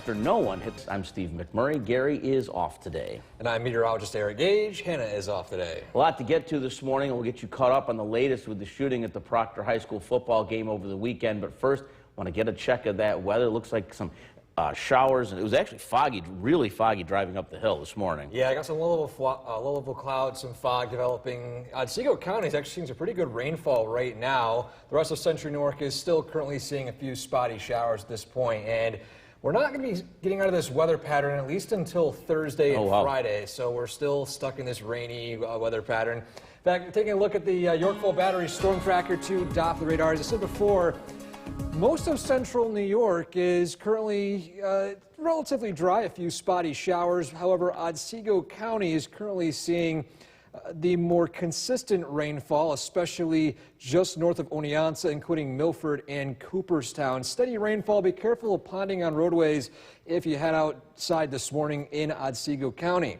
after no one hits. I'm Steve McMurray. Gary is off today. And I'm meteorologist Eric Gage. Hannah is off today. A lot to get to this morning, and we'll get you caught up on the latest with the shooting at the Proctor High School football game over the weekend. But first, I want to get a check of that weather. It looks like some showers, and it was actually foggy, really foggy driving up the hill this morning. Yeah, I got some low-level clouds, some fog developing. Otsego County is actually seeing some pretty good rainfall right now. The rest of central New York is still currently seeing a few spotty showers at this point, and we're not going to be getting out of this weather pattern at least until Thursday and Friday, so we're still stuck in this rainy weather pattern. In fact, taking a look at the Yorkville Battery Storm Tracker 2 Doppler radar, as I said before, most of central New York is currently relatively dry, a few spotty showers. However, Otsego County is currently seeing the more consistent rainfall, especially just north of Oneonta, including Milford and Cooperstown. Steady rainfall. Be careful of ponding on roadways if you head outside this morning in Otsego County.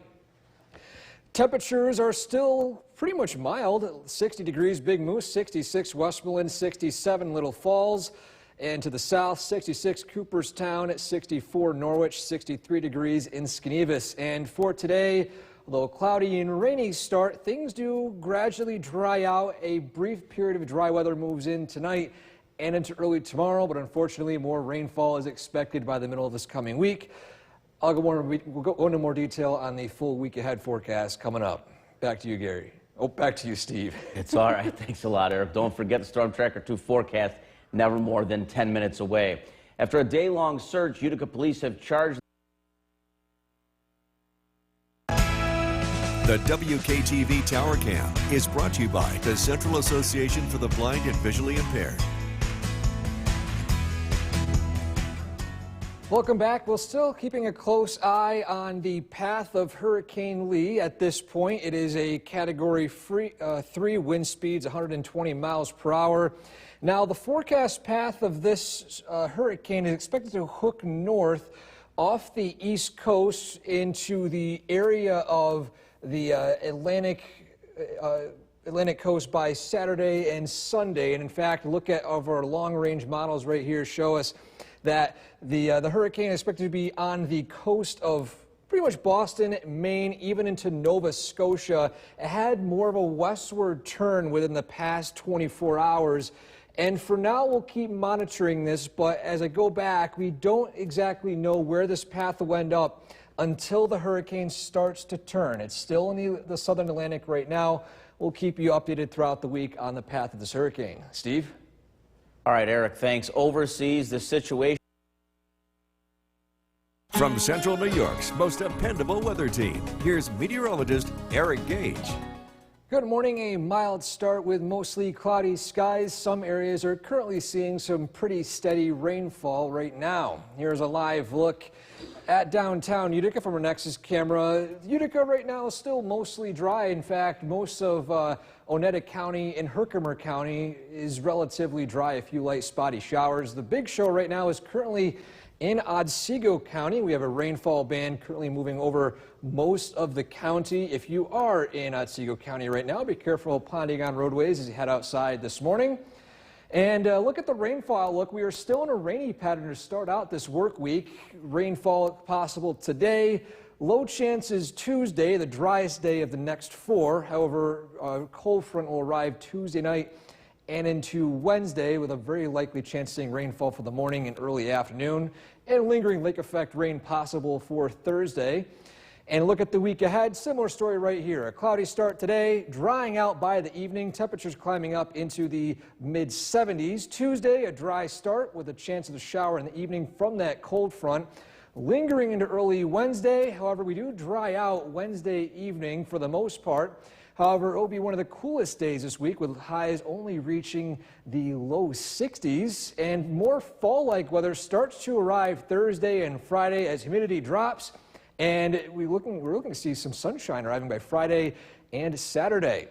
Temperatures are still pretty much mild. 60 degrees Big Moose, 66 Westmoreland, 67 Little Falls. And to the south, 66 Cooperstown, at 64 Norwich, 63 degrees in Skenevis. And for today, although cloudy and rainy start, things do gradually dry out. A brief period of dry weather moves in tonight and into early tomorrow, but unfortunately more rainfall is expected by the middle of this coming week. We'll go into more detail on the full week ahead forecast coming up. Back to you, Gary. Oh, back to you, Steve. It's all right. Thanks a lot, Eric. Don't forget the Storm Tracker 2 forecast, never more than 10 minutes away. After a day-long search, Utica police have charged The WKTV Tower Cam is brought to you by the Central Association for the Blind and Visually Impaired. Welcome back. We're still keeping a close eye on the path of Hurricane Lee. At this point, it is a Category 3 wind speeds, 120 miles per hour. Now, the forecast path of this hurricane is expected to hook north off the east coast into the area of the Atlantic coast by Saturday and Sunday. And in fact, look at our long-range models right here show us that the hurricane is expected to be on the coast of pretty much Boston, Maine, even into Nova Scotia. It had more of a westward turn within the past 24 hours. And for now, we'll keep monitoring this, but as I go back, we don't exactly know where this path will end up until the hurricane starts to turn. It's still in the southern Atlantic right now. We'll keep you updated throughout the week on the path of this hurricane. Steve? All right, Eric, thanks. Overseas, the situation. From Central New York's most dependable weather team, here's meteorologist Eric Gage. Good morning. A mild start with mostly cloudy skies. Some areas are currently seeing some pretty steady rainfall right now. Here's a live look at downtown Utica from our Nexus camera. Utica right now is still mostly dry. In fact, most of Oneida County and Herkimer County is relatively dry, a few light spotty showers. The big show right now is currently in Otsego County. We have a rainfall band currently moving over most of the county. If you are in Otsego County right now, be careful of ponding on roadways as you head outside this morning. And look at the rainfall outlook. We are still in a rainy pattern to start out this work week. Rainfall possible today. Low chances Tuesday, the driest day of the next 4. However, a cold front will arrive Tuesday night and into Wednesday with a very likely chance of seeing rainfall for the morning and early afternoon, and lingering lake effect rain possible for Thursday. And look at the week ahead, similar story right here. A cloudy start today, drying out by the evening, temperatures climbing up into the mid-70s. Tuesday, a dry start with a chance of a shower in the evening from that cold front. Lingering into early Wednesday, however, we do dry out Wednesday evening for the most part. However, it will be one of the coolest days this week with highs only reaching the low 60s, and more fall-like weather starts to arrive Thursday and Friday as humidity drops, and we're looking to see some sunshine arriving by Friday and Saturday.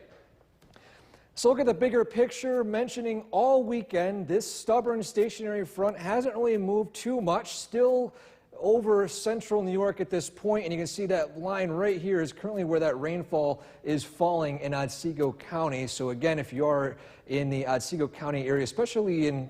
So look at the bigger picture, mentioning all weekend, this stubborn stationary front hasn't really moved too much, still over central New York at this point, and you can see that line right here is currently where that rainfall is falling in Otsego County. So again, if you are in the Otsego County area, especially in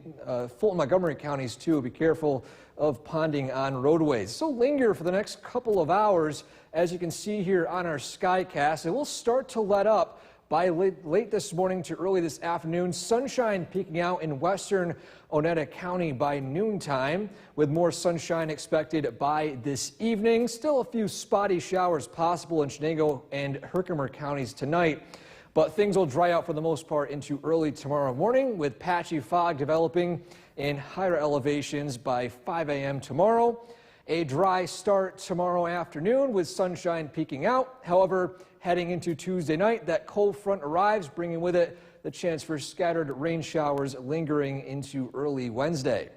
Fulton, Montgomery counties too, be careful of ponding on roadways. So linger for the next couple of hours, as you can see here on our Skycast. It will start to let up by late this morning to early this afternoon. Sunshine peeking out in western Oneida County by noontime, with more sunshine expected by this evening. Still a few spotty showers possible in Chenango and Herkimer counties tonight, but things will dry out for the most part into early tomorrow morning, with patchy fog developing in higher elevations by 5 a.m. tomorrow. A dry start tomorrow afternoon with sunshine peeking out. However, heading into Tuesday night, that cold front arrives, bringing with it the chance for scattered rain showers lingering into early Wednesday.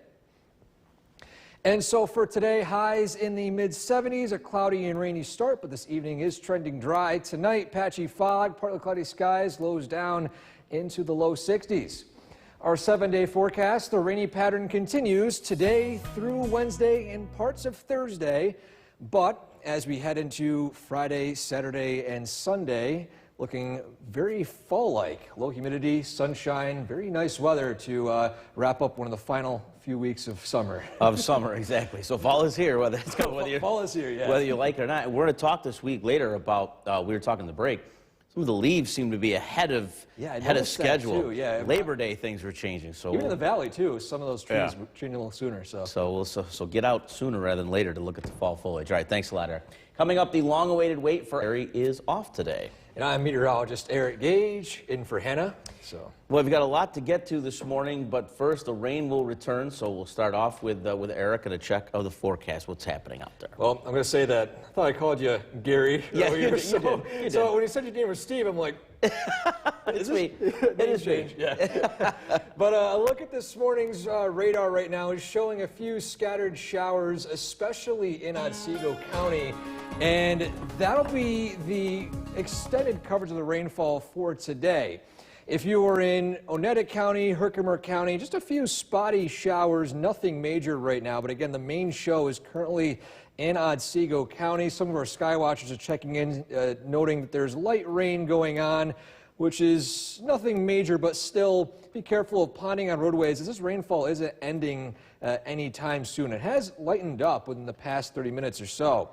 And so for today, highs in the mid-70s, a cloudy and rainy start, but this evening is trending dry. Tonight, patchy fog, partly cloudy skies, lows down into the low 60s. Our 7-day forecast, the rainy pattern continues today through Wednesday and parts of Thursday, but as we head into Friday, Saturday, and Sunday, looking very fall-like. Low humidity, sunshine, very nice weather to wrap up one of the final few weeks of summer. Exactly. So fall is here, whether Fall is here, yeah. Whether you like it or not. We're going to talk this week later about, we were talking in the break, some of the leaves seem to be ahead of schedule. Too, yeah. Labor Day things were changing. So even in the valley too, some of those trees were changing a little sooner. So get out sooner rather than later to look at the fall foliage. All right, thanks a lot, Eric. Coming up, the long-awaited wait for Harry is off today. And I'm meteorologist Eric Gage, in for Hannah. Well, we've got a lot to get to this morning, but first the rain will return, so we'll start off with Eric and a check of the forecast, what's happening out there. Well, I'm going to say that I thought I called you Gary earlier. You did. So when you said your name was Steve, I'm like, It's me. It is me. Yeah. But a look at this morning's radar right now is showing a few scattered showers, especially in Otsego County. And that'll be the extended coverage of the rainfall for today. If you are in Oneida County, Herkimer County, just a few spotty showers, nothing major right now. But again, the main show is currently in Otsego County. Some of our sky watchers are checking in, noting that there's light rain going on, which is nothing major, but still be careful of ponding on roadways as this rainfall isn't ending anytime soon. It has lightened up within the past 30 minutes or so.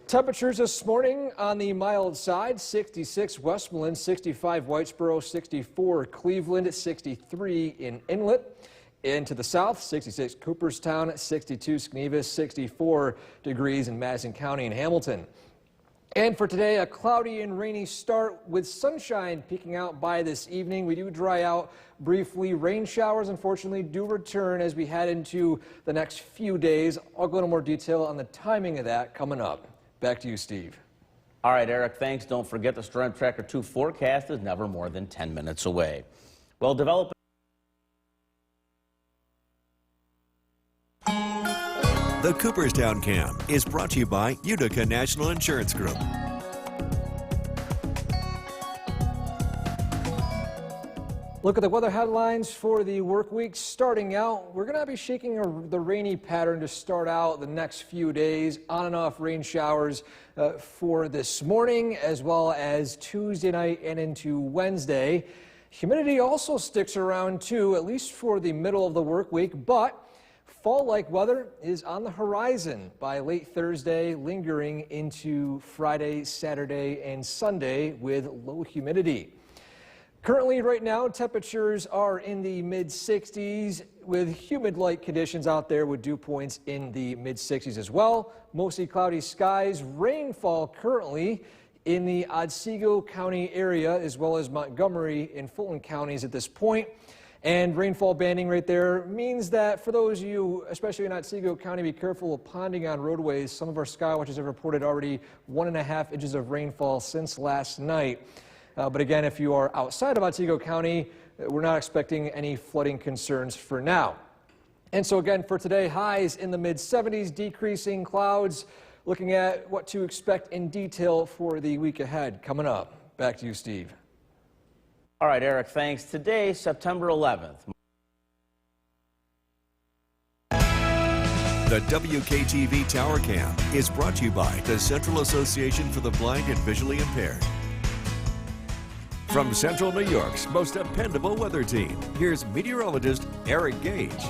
Temperatures this morning on the mild side, 66 Westmoreland, 65 Whitesboro, 64 Cleveland, 63 in Inlet. And to the south, 66 Cooperstown, 62 Skenevis, 64 degrees in Madison County and Hamilton. And for today, a cloudy and rainy start with sunshine peeking out by this evening. We do dry out briefly. Rain showers, unfortunately, do return as we head into the next few days. I'll go into more detail on the timing of that coming up. Back to you, Steve. All right, Eric, thanks. Don't forget the Storm Tracker 2 forecast is never more than 10 minutes away. Well, developing The Cooperstown Cam is brought to you by Utica National Insurance Group. Look at the weather headlines for the work week. Starting out, we're going to be shaking the rainy pattern to start out the next few days. On and off rain showers for this morning, as well as Tuesday night and into Wednesday. Humidity also sticks around too, at least for the middle of the work week, but fall-like weather is on the horizon by late Thursday, lingering into Friday, Saturday, and Sunday with low humidity. Currently, right now, temperatures are in the mid-60s with humid-like conditions out there with dew points in the mid-60s as well. Mostly cloudy skies, rainfall currently in the Otsego County area as well as Montgomery and Fulton counties at this point. And rainfall banding right there means that for those of you, especially in Otsego County, be careful of ponding on roadways. Some of our sky watchers have reported already 1.5 inches of rainfall since last night. But again, if you are outside of Otsego County, we're not expecting any flooding concerns for now. And so again, for today, highs in the mid-70s, decreasing clouds. Looking at what to expect in detail for the week ahead coming up. Back to you, Steve. All right, Eric, thanks. Today, September 11th. The WKTV Tower Cam is brought to you by the Central Association for the Blind and Visually Impaired. From Central New York's most dependable weather team, here's meteorologist Eric Gage.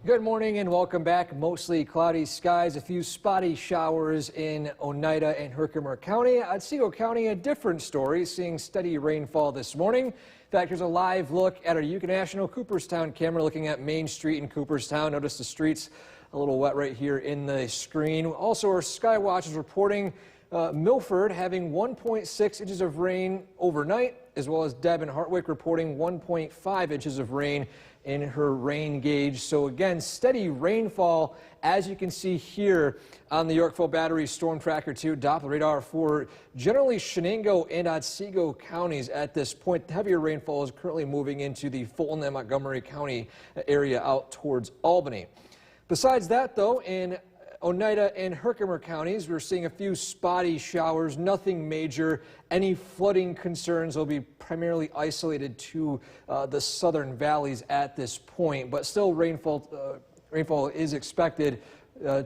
Good morning and welcome back. Mostly cloudy skies, a few spotty showers in Oneida and Herkimer County. Otsego County, a different story, seeing steady rainfall this morning. In fact, here's a live look at our Yucca National Cooperstown camera looking at Main Street in Cooperstown. Notice the streets a little wet right here in the screen. Also, our Skywatch is reporting Milford having 1.6 inches of rain overnight, as well as Deb and Hartwick reporting 1.5 inches of rain in her rain gauge. So again, steady rainfall, as you can see here on the Yorkville Battery Storm Tracker 2 Doppler radar for generally Shenango and Otsego counties at this point. Heavier rainfall is currently moving into the Fulton and Montgomery County area out towards Albany. Besides that, though, in Oneida and Herkimer counties, we're seeing a few spotty showers, nothing major. Any flooding concerns will be primarily isolated to the southern valleys at this point, but still rainfall is expected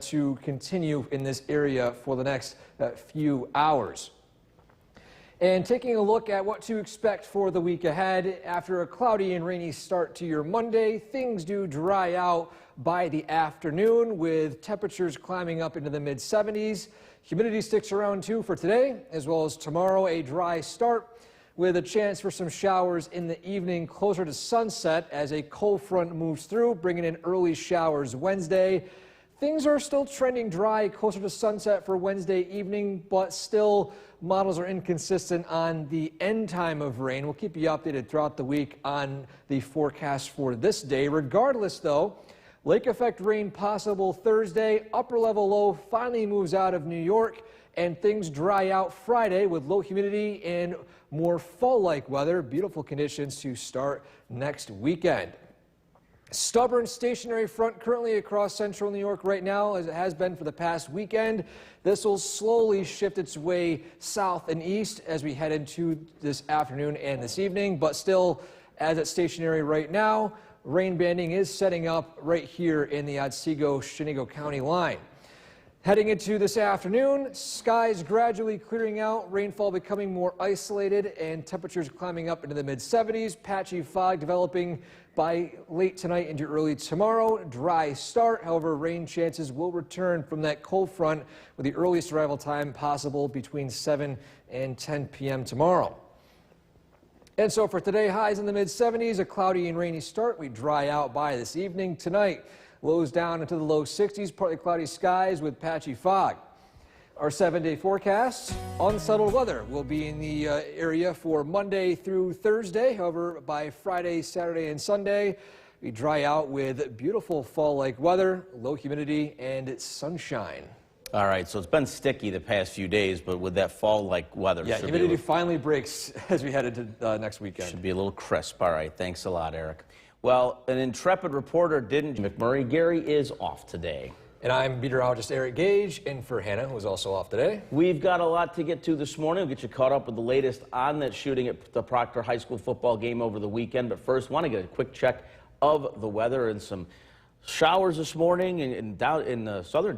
to continue in this area for the next few hours. And taking a look at what to expect for the week ahead, after a cloudy and rainy start to your Monday, things do dry out by the afternoon with temperatures climbing up into the mid-70s. Humidity sticks around too for today, as well as tomorrow, a dry start with a chance for some showers in the evening closer to sunset as a cold front moves through, bringing in early showers Wednesday. Things are still trending dry closer to sunset for Wednesday evening, but still models are inconsistent on the end time of rain. We'll keep you updated throughout the week on the forecast for this day. Regardless, though, lake effect rain possible Thursday. Upper level low finally moves out of New York, and things dry out Friday with low humidity and more fall-like weather. Beautiful conditions to start next weekend. Stubborn stationary front currently across central New York right now, as it has been for the past weekend. This will slowly shift its way south and east as we head into this afternoon and this evening, but still, as it's stationary right now, rain banding is setting up right here in the Otsego-Shenango County line. Heading into this afternoon, skies gradually clearing out, rainfall becoming more isolated, and temperatures climbing up into the mid-70s. Patchy fog developing by late tonight into early tomorrow. Dry start, however, rain chances will return from that cold front with the earliest arrival time possible between 7 and 10 p.m. tomorrow. And so for today, highs in the mid-70s, a cloudy and rainy start. We dry out by this evening. Tonight, lows down into the low 60s, partly cloudy skies with patchy fog. Our 7-day forecast, unsettled weather will be in the area for Monday through Thursday. However, by Friday, Saturday, and Sunday, we dry out with beautiful fall-like weather, low humidity, and sunshine. All right, so it's been sticky the past few days, but with that fall-like weather. Yeah, humidity finally breaks as we head into next weekend. Should be a little crisp. All right, thanks a lot, Eric. Well, an intrepid reporter didn't. McMurray Gary is off today. And I'm meteorologist Eric Gage, in for Hannah, who's also off today. We've got a lot to get to this morning. We'll get you caught up with the latest on that shooting at the Proctor High School football game over the weekend. But first, want to get a quick check of the weather and some showers this morning and down in the southern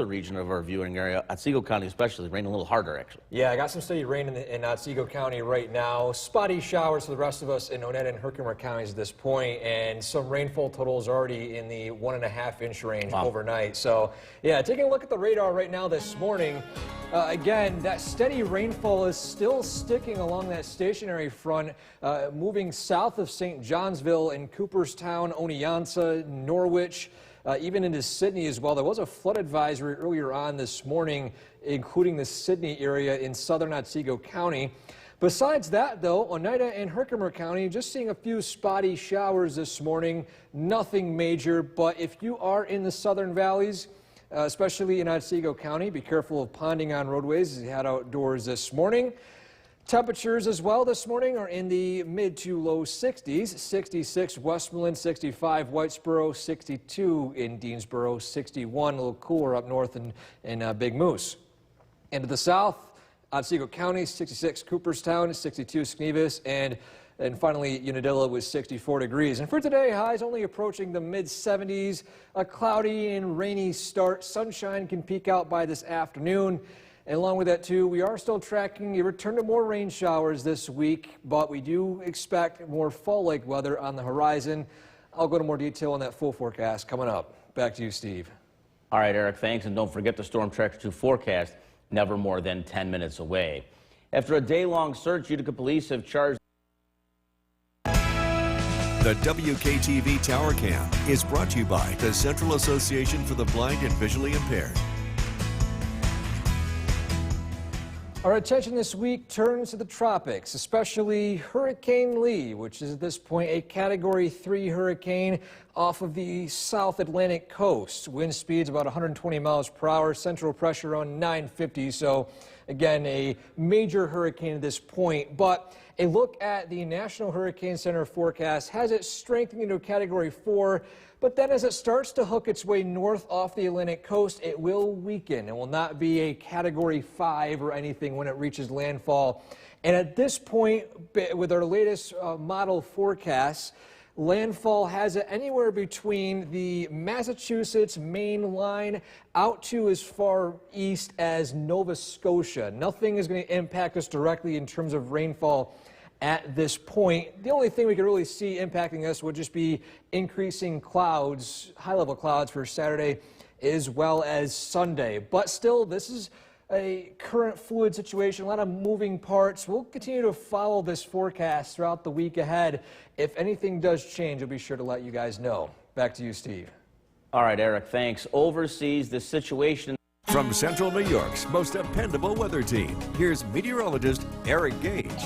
region of our viewing area, Otsego County especially, raining a little harder actually. Yeah, I got some steady rain in Otsego County right now. Spotty showers for the rest of us in Oneida and Herkimer counties at this point, and some rainfall totals already in the 1.5-inch range overnight. So yeah, taking a look at the radar right now this morning, again, that steady rainfall is still sticking along that stationary front, moving south of St. Johnsville and Cooperstown, Oneonta, Norwich, even into Sidney as well. There was a flood advisory earlier on this morning, including the Sidney area in southern Otsego County. Besides that, though, Oneida and Herkimer County, just seeing a few spotty showers this morning. Nothing major, but if you are in the southern valleys, especially in Otsego County, be careful of ponding on roadways as you head outdoors this morning. Temperatures as well this morning are in the mid to low 60s. 66 Westmoreland, 65 Whitesboro, 62 in Deansboro, 61 a little cooler up north in Big Moose. And to the south, Otsego County, 66 Cooperstown, 62 Skenevis, and finally Unadilla was 64 degrees. And for today, highs only approaching the mid-70s. A cloudy and rainy start. Sunshine can peek out by this afternoon. And along with that, too, we are still tracking a return to more rain showers this week, but we do expect more fall-like weather on the horizon. I'll go into more detail on that full forecast coming up. Back to you, Steve. All right, Eric, thanks. And don't forget the Storm Tracker 2 forecast, never more than 10 minutes away. After a day-long search, Utica police have charged. The WKTV Tower Cam is brought to you by the Central Association for the Blind and Visually Impaired. Our attention this week turns to the tropics, especially Hurricane Lee, which is at this point a Category 3 hurricane off of the South Atlantic coast. Wind speeds about 120 miles per hour, central pressure around 950. So again, a major hurricane at this point. But a look at the National Hurricane Center forecast has it strengthening to a Category 4. But then as it starts to hook its way north off the Atlantic coast, it will weaken. It will not be a Category 5 or anything when it reaches landfall. And at this point, with our latest model forecasts, landfall has it anywhere between the Massachusetts Maine line out to as far east as Nova Scotia. Nothing is going to impact us directly in terms of rainfall at this point. The only thing we could really see impacting us would just be increasing clouds, high-level clouds for Saturday as well as Sunday. But still, this is a current fluid situation, a lot of moving parts. We'll continue to follow this forecast throughout the week ahead. If anything does change, we'll be sure to let you guys know. Back to you, Steve. All right, Eric, thanks. Overseas, the situation. From Central New York's most dependable weather team, here's meteorologist Eric Gage.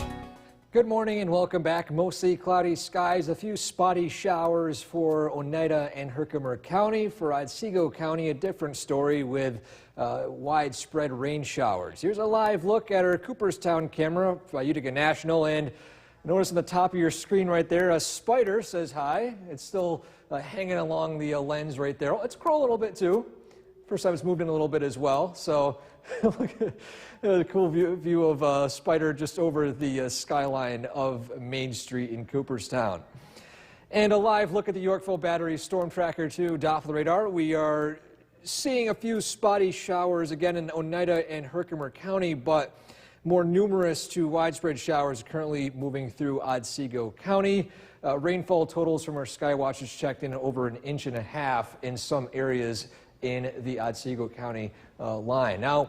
Good morning and welcome back. Mostly cloudy skies, a few spotty showers for Oneida and Herkimer County. For Otsego County, a different story with widespread rain showers. Here's a live look at our Cooperstown camera by Utica National, and notice on the top of your screen right there, a spider says hi. It's still hanging along the lens right there. Let's crawl a little bit too. First time it's moved in a little bit as well. So look at the cool view of a spider just over the skyline of Main Street in Cooperstown. And a live look at the Yorkville Battery Storm Tracker 2 Doppler radar. We are seeing a few spotty showers again in Oneida and Herkimer County, but more numerous to widespread showers currently moving through Otsego County. Rainfall totals from our Skywatchers checked in over 1.5 inches in some areas in the Otsego County line. Now,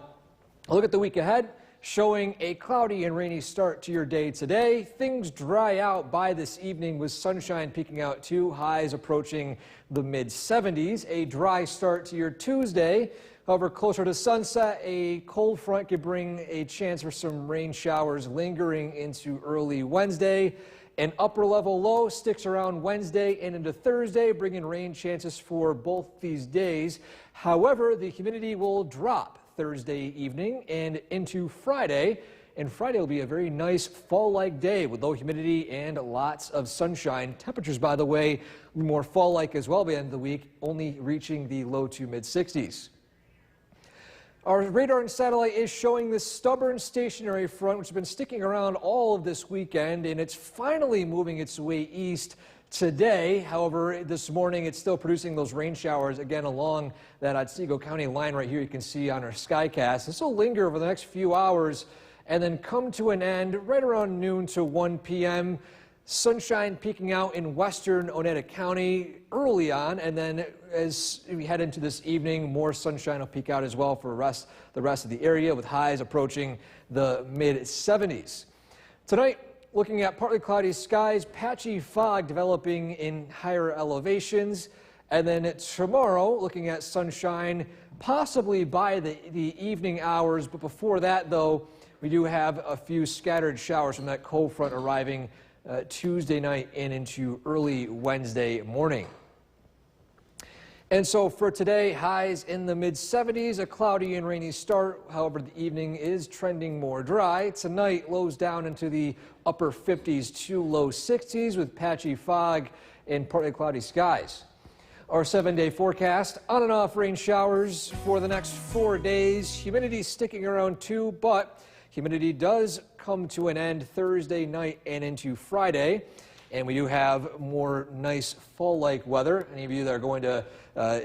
look at the week ahead, showing a cloudy and rainy start to your day today. Things dry out by this evening with sunshine peeking out too, highs approaching the mid-70s. A dry start to your Tuesday. However, closer to sunset, a cold front could bring a chance for some rain showers lingering into early Wednesday. An upper level low sticks around Wednesday and into Thursday, bringing rain chances for both these days. However, the humidity will drop Thursday evening and into Friday. And Friday will be a very nice fall-like day with low humidity and lots of sunshine. Temperatures, by the way, more fall-like as well by the end of the week, only reaching the low to mid-60s. Our radar and satellite is showing this stubborn stationary front, which has been sticking around all of this weekend, and it's finally moving its way east today. However, this morning it's still producing those rain showers again along that Otsego County line right here you can see on our Skycast. This will linger over the next few hours and then come to an end right around noon to 1 p.m. Sunshine peeking out in western Oneida County early on, and then as we head into this evening, more sunshine will peek out as well for the rest of the area, with highs approaching the mid-70s. Tonight, looking at partly cloudy skies, patchy fog developing in higher elevations, and then tomorrow, looking at sunshine possibly by the evening hours, but before that, though, we do have a few scattered showers from that cold front arriving Tuesday night and into early Wednesday morning. And so for today, highs in the mid-70s, a cloudy and rainy start. However, the evening is trending more dry. Tonight, lows down into the upper 50s to low 60s with patchy fog and partly cloudy skies. Our 7-day forecast, on and off rain showers for the next 4 days. Humidity sticking around 2, but humidity does come to an end Thursday night and into Friday. and we do have more nice fall-like weather. Any of you that are going to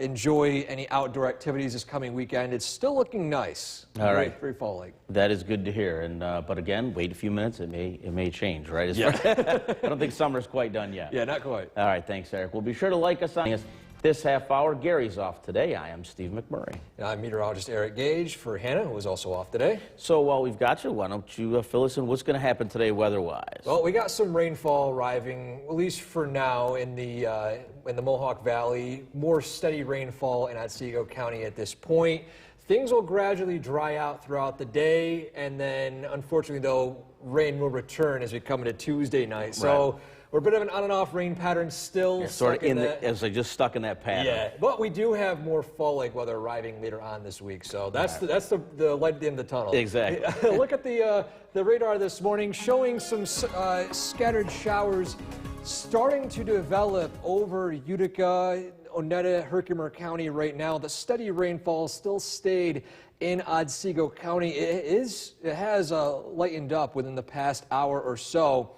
enjoy any outdoor activities this coming weekend, it's still looking nice. All right. Very fall-like. That is good to hear. And but again, wait a few minutes. It may change, right? I don't think summer's quite done yet. Yeah, not quite. All right, thanks, Eric. Well, be sure to like us on this half hour. Gary's off today. I am Steve McMurray. And I'm meteorologist Eric Gage for Hannah, who is also off today. So while we've got you, why don't you fill us in what's going to happen today weather-wise? Well, we got some rainfall arriving, at least for now, in the Mohawk Valley. More steady rainfall in Otsego County at this point. Things will gradually dry out throughout the day, and then, unfortunately, though, rain will return as we come into Tuesday night. So we're a bit of an on and off rain pattern still. Sort of it's like just stuck in that pattern. Yeah, but we do have more fall-like weather arriving later on this week, so that's the light at the end of the tunnel. Exactly. Look at the radar this morning, showing some scattered showers starting to develop over Utica, Oneida, Herkimer County right now. The steady rainfall still stayed in Otsego County. It has lightened up within the past hour or so.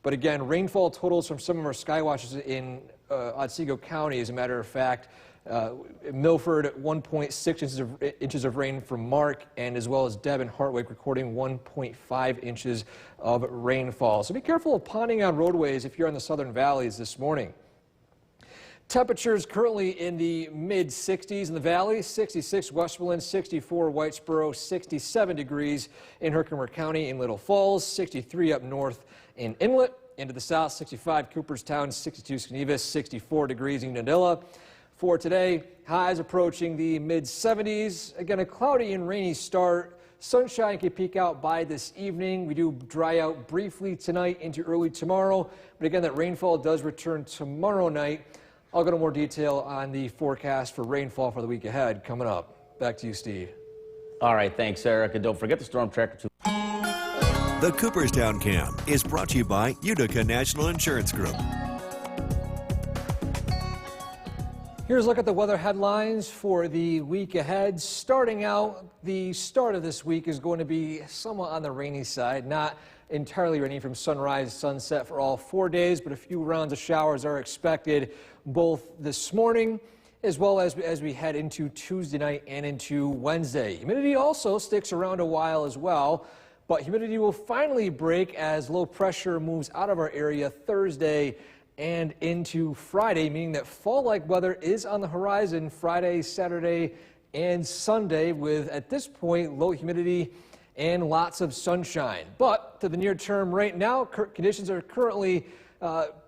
But again, rainfall totals from some of our sky watches in Otsego County, as a matter of fact, Milford 1.6 inches of rain from Mark, and as well as Deb and Hartwick recording 1.5 inches of rainfall. So be careful of ponding on roadways if you're in the southern valleys this morning. Temperatures currently in the mid-60s in the valley, 66 Westmoreland, 64 Whitesboro, 67 degrees in Herkimer County in Little Falls, 63 up north in Inlet. Into the south, 65 Cooperstown, 62 Skenevus, 64 degrees in Unadilla. For today, highs approaching the mid-70s. Again, a cloudy and rainy start. Sunshine can peek out by this evening. We do dry out briefly tonight into early tomorrow. But again, that rainfall does return tomorrow night. I'll go into more detail on the forecast for rainfall for the week ahead coming up. Back to you, Steve. All right, thanks, Eric. And don't forget the Storm Tracker 2. The Cooperstown Cam is brought to you by Utica National Insurance Group. Here's a look at the weather headlines for the week ahead. Starting out, the start of this week is going to be somewhat on the rainy side. Not entirely rainy from sunrise to sunset for all 4 days, but a few rounds of showers are expected both this morning as well as we head into Tuesday night and into Wednesday. Humidity also sticks around a while as well, but humidity will finally break as low pressure moves out of our area Thursday and into Friday, meaning that fall-like weather is on the horizon Friday, Saturday, and Sunday with, at this point, low humidity and lots of sunshine. But to the near term right now, conditions are currently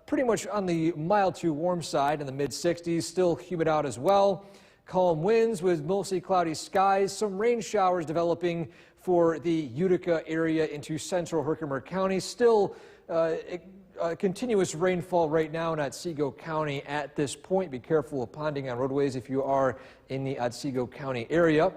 pretty much on the mild to warm side in the mid-60s, still humid out as well. Calm winds with mostly cloudy skies, some rain showers developing for the Utica area into central Herkimer County. Still continuous rainfall right now in Otsego County at this point. Be careful of ponding on roadways if you are in the Otsego County area.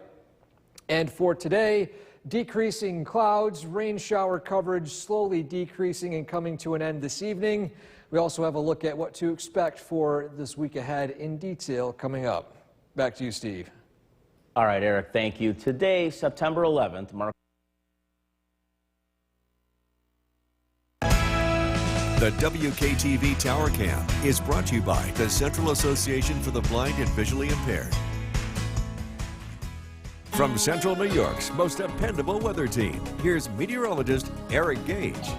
And for today, decreasing clouds, rain shower coverage slowly decreasing and coming to an end this evening. We also have a look at what to expect for this week ahead in detail coming up. Back to you, Steve. All right, Eric, thank you. Today, September 11th, The WKTV Tower Cam is brought to you by the Central Association for the Blind and Visually Impaired. From Central New York's most dependable weather team, here's meteorologist Eric Gage.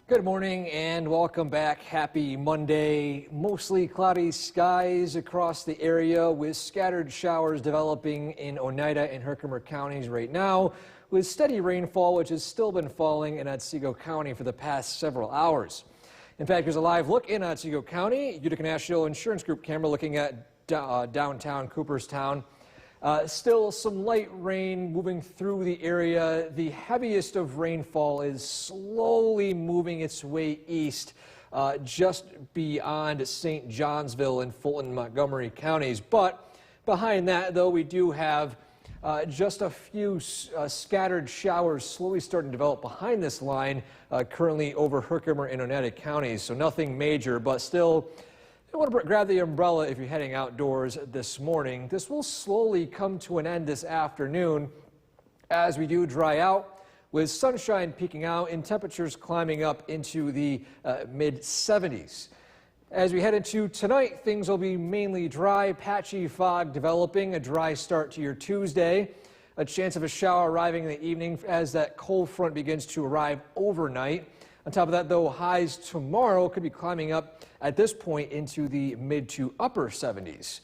Good morning and welcome back. Happy Monday. Mostly cloudy skies across the area with scattered showers developing in Oneida and Herkimer counties right now, with steady rainfall which has still been falling in Otsego County for the past several hours. In fact, here's a live look in Otsego County. Utica National Insurance Group camera looking at downtown Cooperstown. Still some light rain moving through the area. The heaviest of rainfall is slowly moving its way east just beyond St. Johnsville and Fulton, Montgomery counties. But behind that, though, we do have just a few scattered showers slowly starting to develop behind this line, currently over Herkimer and Oneida counties. So nothing major, but still, you want to grab the umbrella if you're heading outdoors this morning. This will slowly come to an end this afternoon as we do dry out. with sunshine peeking out and temperatures climbing up into the mid-70s. As we head into tonight, things will be mainly dry, patchy fog developing, a dry start to your Tuesday. A chance of a shower arriving in the evening as that cold front begins to arrive overnight. On top of that, though, highs tomorrow could be climbing up at this point into the mid to upper 70s.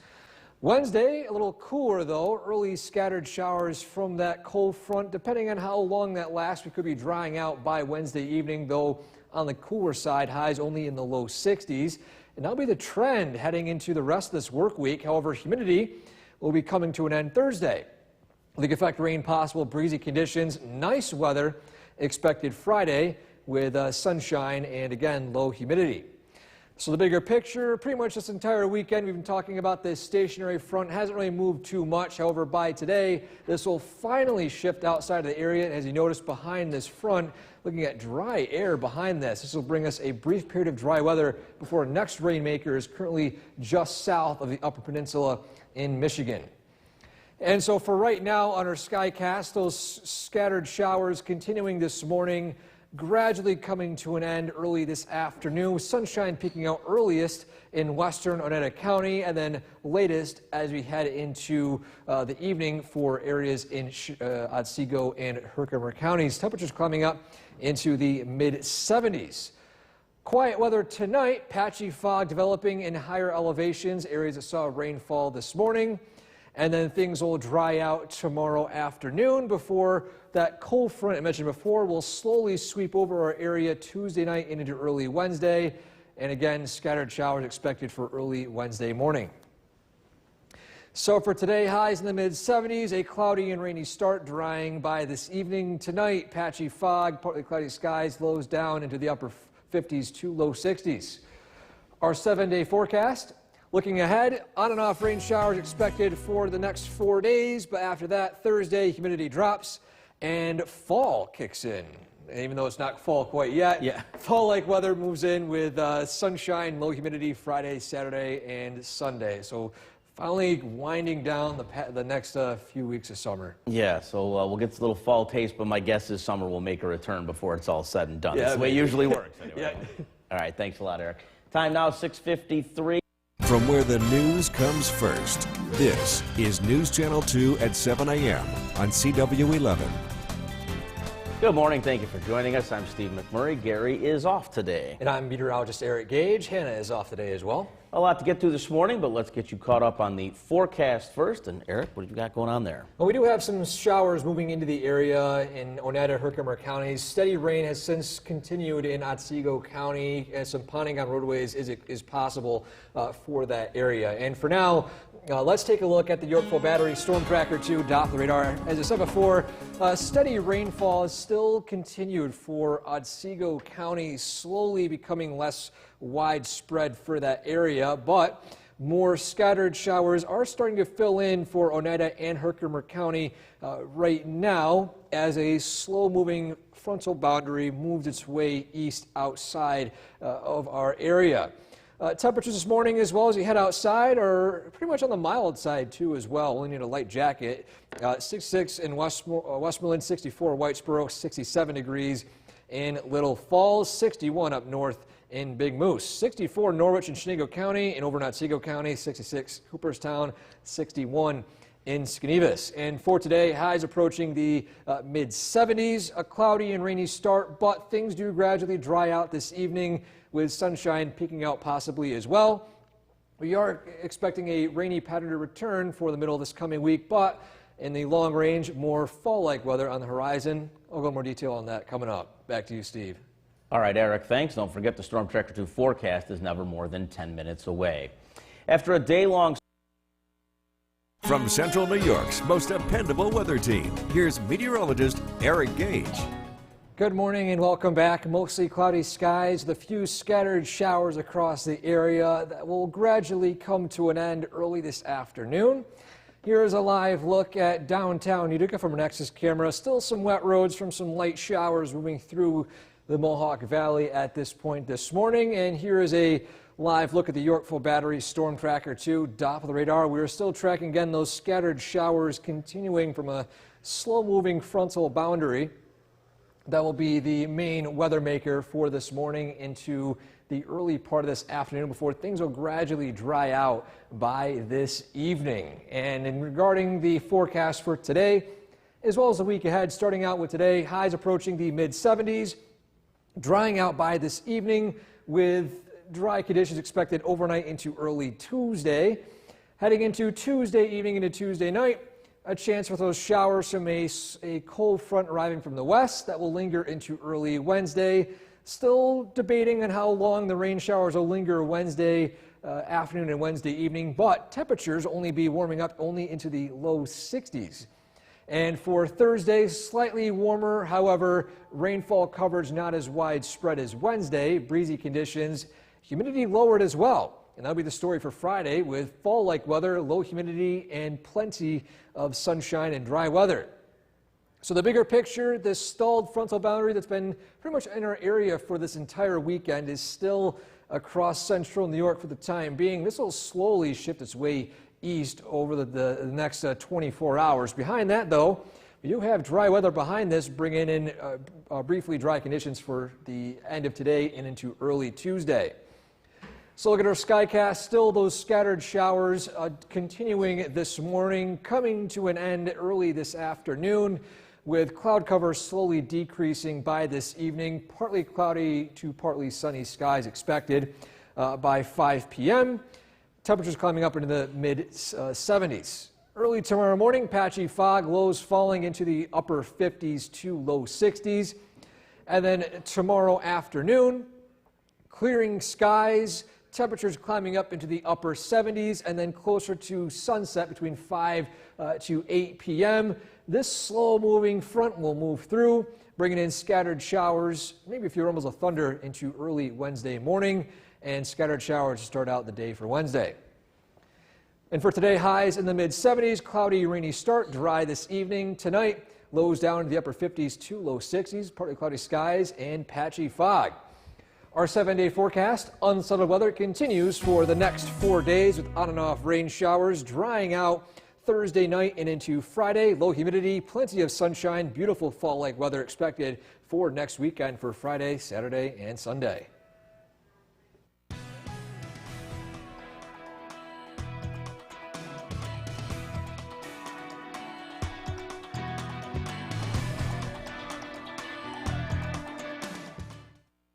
Wednesday, a little cooler though, early scattered showers from that cold front. Depending on how long that lasts, we could be drying out by Wednesday evening, though on the cooler side, highs only in the low 60s. And that'll be the trend heading into the rest of this work week. However, humidity will be coming to an end Thursday. Lake effect rain possible, breezy conditions, nice weather expected Friday with sunshine and again low humidity. So the bigger picture, pretty much this entire weekend we've been talking about this stationary front. Hasn't really moved too much. However, by today this will finally shift outside of the area. And as you notice behind this front, looking at dry air behind this will bring us a brief period of dry weather before next rainmaker is currently just south of the Upper Peninsula in Michigan. And so for right now on our SkyCast, those scattered showers continuing this morning, gradually coming to an end early this afternoon, with sunshine peeking out earliest in western Oneida County and then latest as we head into the evening for areas in Otsego and Herkimer counties. Temperatures climbing up into the mid-70s. Quiet weather tonight, patchy fog developing in higher elevations, areas that saw rainfall this morning. And then things will dry out tomorrow afternoon before that cold front I mentioned before will slowly sweep over our area Tuesday night into early Wednesday. And again, scattered showers expected for early Wednesday morning. So for today, highs in the mid-70s, a cloudy and rainy start, drying by this evening. Tonight, patchy fog, partly cloudy skies, lows down into the upper 50s to low 60s. Our 7-day forecast. Looking ahead, on and off rain showers expected for the next 4 days, but after that, Thursday, humidity drops and fall kicks in. Even though it's not fall quite yet, fall-like weather moves in with sunshine, low humidity Friday, Saturday, and Sunday. So finally winding down the next few weeks of summer. Yeah, so we'll get a little fall taste, but my guess is summer will make a return before it's all said and done. Yeah, That's the way it usually works. Anyway. Yeah. All right, thanks a lot, Eric. Time now, 6:53. From where the news comes first, this is News Channel 2 at 7 a.m. on CW11. Good morning. Thank you for joining us. I'm Steve McMurray. Gary is off today. And I'm meteorologist Eric Gage. Hannah is off today as well. A lot to get to this morning, but let's get you caught up on the forecast first. And Eric, what have you got going on there? Well, we do have some showers moving into the area in Oneida, Herkimer counties. Steady rain has since continued in Otsego County, and some ponding on roadways is possible for that area. And for now, let's take a look at the Yorkville Battery Storm Tracker 2 Doppler radar. As I said before, steady rainfall is still continued for Otsego County, slowly becoming less widespread for that area, but more scattered showers are starting to fill in for Oneida and Herkimer County right now as a slow-moving frontal boundary moves its way east outside of our area. Temperatures this morning, as well as you head outside, are pretty much on the mild side too as well. Only need a light jacket. 66 in Westmoreland, 64 Whitesboro, 67 degrees in Little Falls, 61 up north in Big Moose, 64 Norwich and Chenango County, and over in Otsego County, 66 Cooperstown, 61 in Schenevus. And for today, highs approaching the mid-70s, a cloudy and rainy start, but things do gradually dry out this evening with sunshine peeking out possibly as well. We are expecting a rainy pattern to return for the middle of this coming week, but in the long range, more fall-like weather on the horizon. I'll go into more detail on that coming up. Back to you, Steve. All right, Eric, thanks. Don't forget the Storm Tracker 2 forecast is never more than 10 minutes away. After a day-long... From Central New York's most dependable weather team, here's meteorologist Eric Gage. Good morning and welcome back. Mostly cloudy skies, the few scattered showers across the area that will gradually come to an end early this afternoon. Here's a live look at downtown Utica from our Nexus camera. Still some wet roads from some light showers moving through the Mohawk Valley at this point this morning. And here is a live look at the Yorkville Battery Storm Tracker 2 Doppler radar. We are still tracking again those scattered showers continuing from a slow-moving frontal boundary. That will be the main weather maker for this morning into the early part of this afternoon before things will gradually dry out by this evening. And regarding the forecast for today, as well as the week ahead, starting out with today, highs approaching the mid-70s, drying out by this evening with dry conditions expected overnight into early Tuesday. Heading into Tuesday evening into Tuesday night, a chance for those showers from a cold front arriving from the west that will linger into early Wednesday. Still debating on how long the rain showers will linger Wednesday afternoon and Wednesday evening, but temperatures only be warming up only into the low 60s. And for Thursday, slightly warmer, however, rainfall coverage not as widespread as Wednesday. Breezy conditions, humidity lowered as well. And that'll be the story for Friday with fall-like weather, low humidity, and plenty of sunshine and dry weather. So the bigger picture, this stalled frontal boundary that's been pretty much in our area for this entire weekend is still across central New York for the time being. This will slowly shift its way east over the next 24 hours. Behind that, though, we do have dry weather behind this, bringing in briefly dry conditions for the end of today and into early Tuesday. So look at our skycast. Still those scattered showers continuing this morning, coming to an end early this afternoon, with cloud cover slowly decreasing by this evening. Partly cloudy to partly sunny skies expected by 5 p.m. Temperatures climbing up into the mid-70s. Early tomorrow morning, patchy fog, lows falling into the upper 50s to low 60s. And then tomorrow afternoon, clearing skies, temperatures climbing up into the upper 70s, and then closer to sunset between 5 to 8 p.m. This slow-moving front will move through, bringing in scattered showers, maybe a few rumbles of thunder into early Wednesday morning, and scattered showers to start out the day for Wednesday. And for today, highs in the mid-70s, cloudy, rainy start, dry this evening. Tonight, lows down to the upper 50s to low 60s, partly cloudy skies and patchy fog. Our 7-day forecast, unsettled weather continues for the next 4 days with on and off rain showers, drying out Thursday night and into Friday. Low humidity, plenty of sunshine, beautiful fall-like weather expected for next weekend for Friday, Saturday, and Sunday.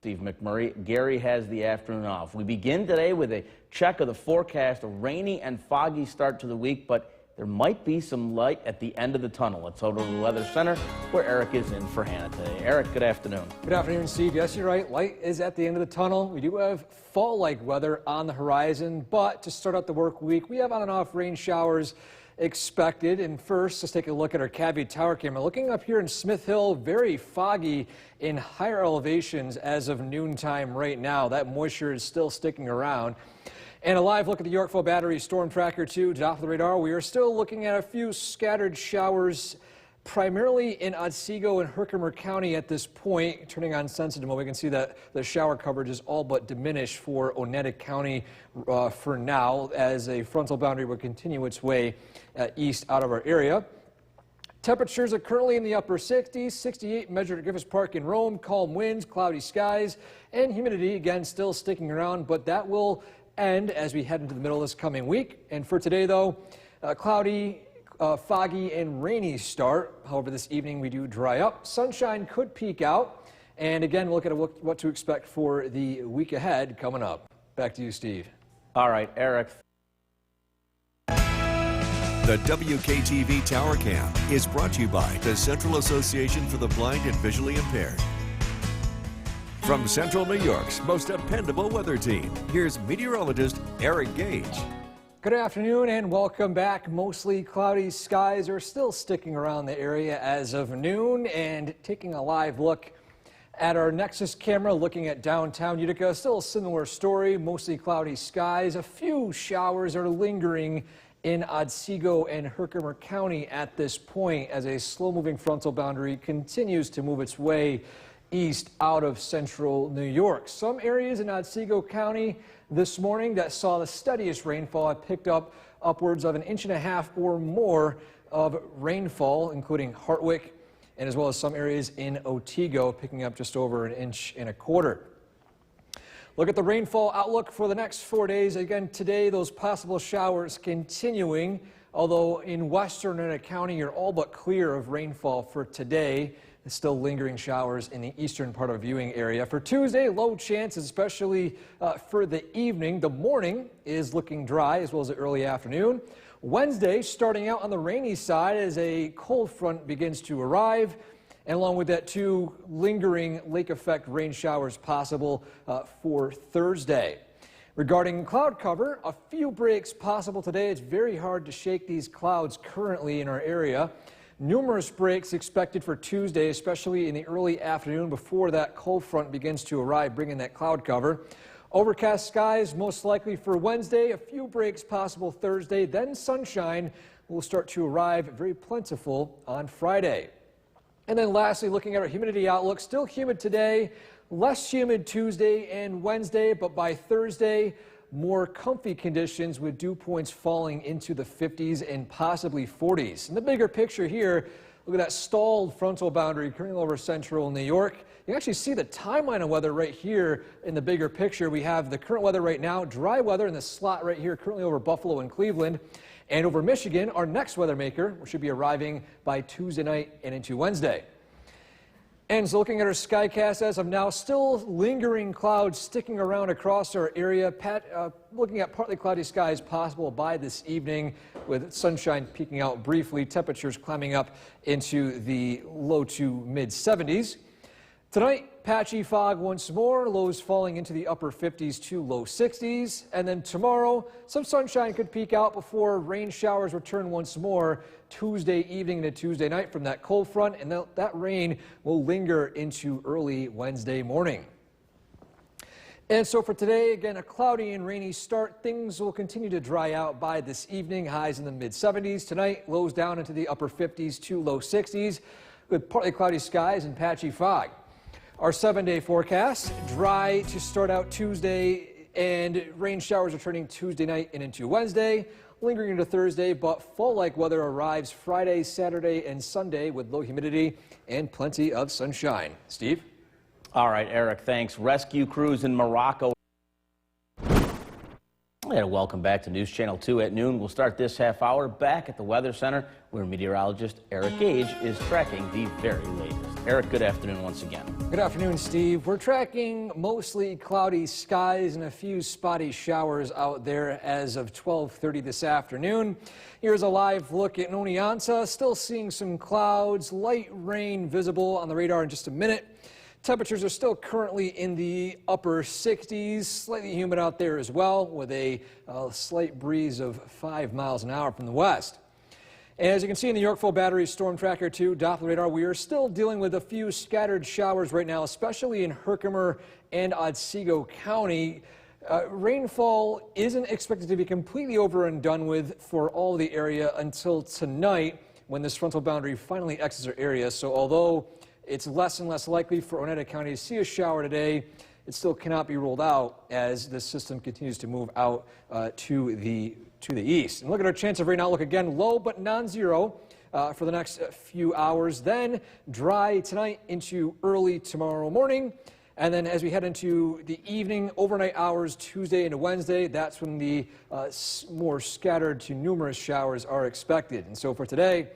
Steve McMurray. Gary has the afternoon off. We begin today with a check of the forecast, a rainy and foggy start to the week, but there might be some light at the end of the tunnel. Let's go to the Weather Center where Eric is in for Hannah today. Eric, good afternoon. Good afternoon, Steve. Yes, you're right. Light is at the end of the tunnel. We do have fall-like weather on the horizon, but to start out the work week, we have on and off rain showers expected. And first, let's take a look at our Cavvy Tower camera. Looking up here in Smith Hill, very foggy in higher elevations as of noontime right now. That moisture is still sticking around. And a live look at the Yorkville Battery Storm Tracker 2 off the radar. We are still looking at a few scattered showers, primarily in Otsego and Herkimer County at this point. Turning on sensitive mode, we can see that the shower coverage is all but diminished for Oneida County for now, as a frontal boundary will continue its way east out of our area. Temperatures are currently in the upper 60s, 68 measured at Griffiths Park in Rome. Calm winds, cloudy skies, and humidity again still sticking around, but that will end as we head into the middle of this coming week. And for today, though, cloudy, foggy, and rainy start. However, this evening we do dry up. Sunshine could peek out. And again, we'll look at what to expect for the week ahead coming up. Back to you, Steve. All right, Eric. The WKTV Tower Cam is brought to you by the Central Association for the Blind and Visually Impaired. From Central New York's most dependable weather team, here's meteorologist Eric Gage. Good afternoon and welcome back. Mostly cloudy skies are still sticking around the area as of noon, and taking a live look at our Nexus camera looking at downtown Utica. Still a similar story, mostly cloudy skies. A few showers are lingering in Otsego and Herkimer County at this point as a slow-moving frontal boundary continues to move its way east out of central New York. Some areas in Otsego County this morning that saw the steadiest rainfall have picked up upwards of 1.5 inches or more of rainfall, including Hartwick and as well as some areas in Otsego, picking up just over 1.25 inches. Look at the rainfall outlook for the next 4 days. Again, today, those possible showers continuing, although in western Oneida County, you're all but clear of rainfall for today. There's still lingering showers in the eastern part of the viewing area. For Tuesday, low chances, especially for the evening. The morning is looking dry as well as the early afternoon. Wednesday, starting out on the rainy side as a cold front begins to arrive. And along with that, 2 lingering lake effect rain showers possible for Thursday. Regarding cloud cover, a few breaks possible today. It's very hard to shake these clouds currently in our area. Numerous breaks expected for Tuesday, especially in the early afternoon before that cold front begins to arrive, bringing that cloud cover. Overcast skies most likely for Wednesday, a few breaks possible Thursday, then sunshine will start to arrive very plentiful on Friday. And then lastly, looking at our humidity outlook, still humid today, less humid Tuesday and Wednesday, but by Thursday, more comfy conditions with dew points falling into the 50s and possibly 40s. In the bigger picture here, look at that stalled frontal boundary currently over central New York. You can actually see the timeline of weather right here in the bigger picture. We have the current weather right now, dry weather in the slot right here, currently over Buffalo and Cleveland. And over Michigan, our next weather maker, which should be arriving by Tuesday night and into Wednesday. And so looking at our skycast as of now, still lingering clouds sticking around across our area. Looking at partly cloudy skies possible by this evening with sunshine peeking out briefly. Temperatures climbing up into the low to mid 70s. Tonight, patchy fog once more, lows falling into the upper 50s to low 60s. And then tomorrow, some sunshine could peek out before rain showers return once more Tuesday evening to Tuesday night from that cold front, and that rain will linger into early Wednesday morning. And so for today, again, a cloudy and rainy start. Things will continue to dry out by this evening, highs in the mid 70s. Tonight, lows down into the upper 50s to low 60s with partly cloudy skies and patchy fog. Our 7-day forecast, dry to start out Tuesday and rain showers returning Tuesday night and into Wednesday, lingering into Thursday, but fall-like weather arrives Friday, Saturday, and Sunday with low humidity and plenty of sunshine. Steve? All right, Eric, thanks. Rescue crews in Morocco. And welcome back to News Channel 2 at noon. We'll start this half hour back at the Weather Center where meteorologist Eric Gage is tracking the very latest. Eric, good afternoon once again. Good afternoon, Steve. We're tracking mostly cloudy skies and a few spotty showers out there as of 12:30 this afternoon. Here's a live look at Oneonta. Still seeing some clouds, light rain visible on the radar in just a minute. Temperatures are still currently in the upper 60s, slightly humid out there as well, with a slight breeze of 5 miles an hour from the west. And as you can see in the Yorkville Battery Storm Tracker 2 Doppler radar, we are still dealing with a few scattered showers right now, especially in Herkimer and Otsego County. Rainfall isn't expected to be completely over and done with for all of the area until tonight when this frontal boundary finally exits our area. So although it's less and less likely for Oneida County to see a shower today, it still cannot be ruled out as this system continues to move out to the east. And look at our chance of rain outlook again, low but non-zero for the next few hours. Then dry tonight into early tomorrow morning. And then as we head into the evening, overnight hours, Tuesday into Wednesday, that's when the more scattered to numerous showers are expected. And so for today,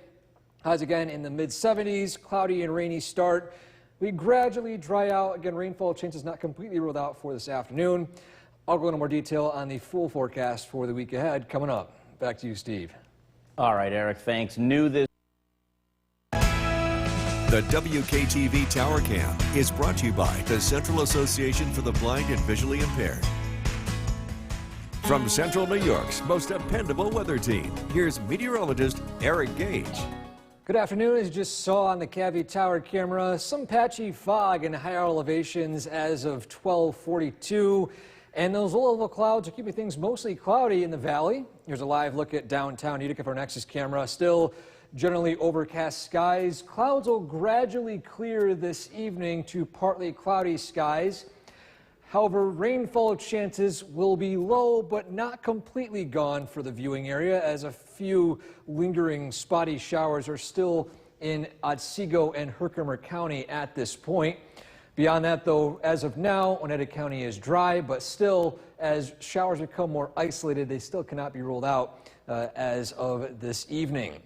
highs again in the mid 70s, cloudy and rainy start. We gradually dry out. Again, rainfall chances not completely ruled out for this afternoon. I'll go into more detail on the full forecast for the week ahead coming up. Back to you, Steve. All right, Eric, thanks. New this. The WKTV Tower Cam is brought to you by the Central Association for the Blind and Visually Impaired. From Central New York's most dependable weather team, here's meteorologist Eric Gage. Good afternoon. As you just saw on the Cavi Tower camera, some patchy fog in higher elevations as of 12:42. And those low-level clouds are keeping things mostly cloudy in the valley. Here's a live look at downtown Utica for our Nexus camera. Still generally overcast skies. Clouds will gradually clear this evening to partly cloudy skies. However, rainfall chances will be low but not completely gone for the viewing area as a few lingering spotty showers are still in Otsego and Herkimer County at this point. Beyond that, though, as of now, Oneida County is dry, but still, as showers become more isolated, they still cannot be ruled out as of this evening.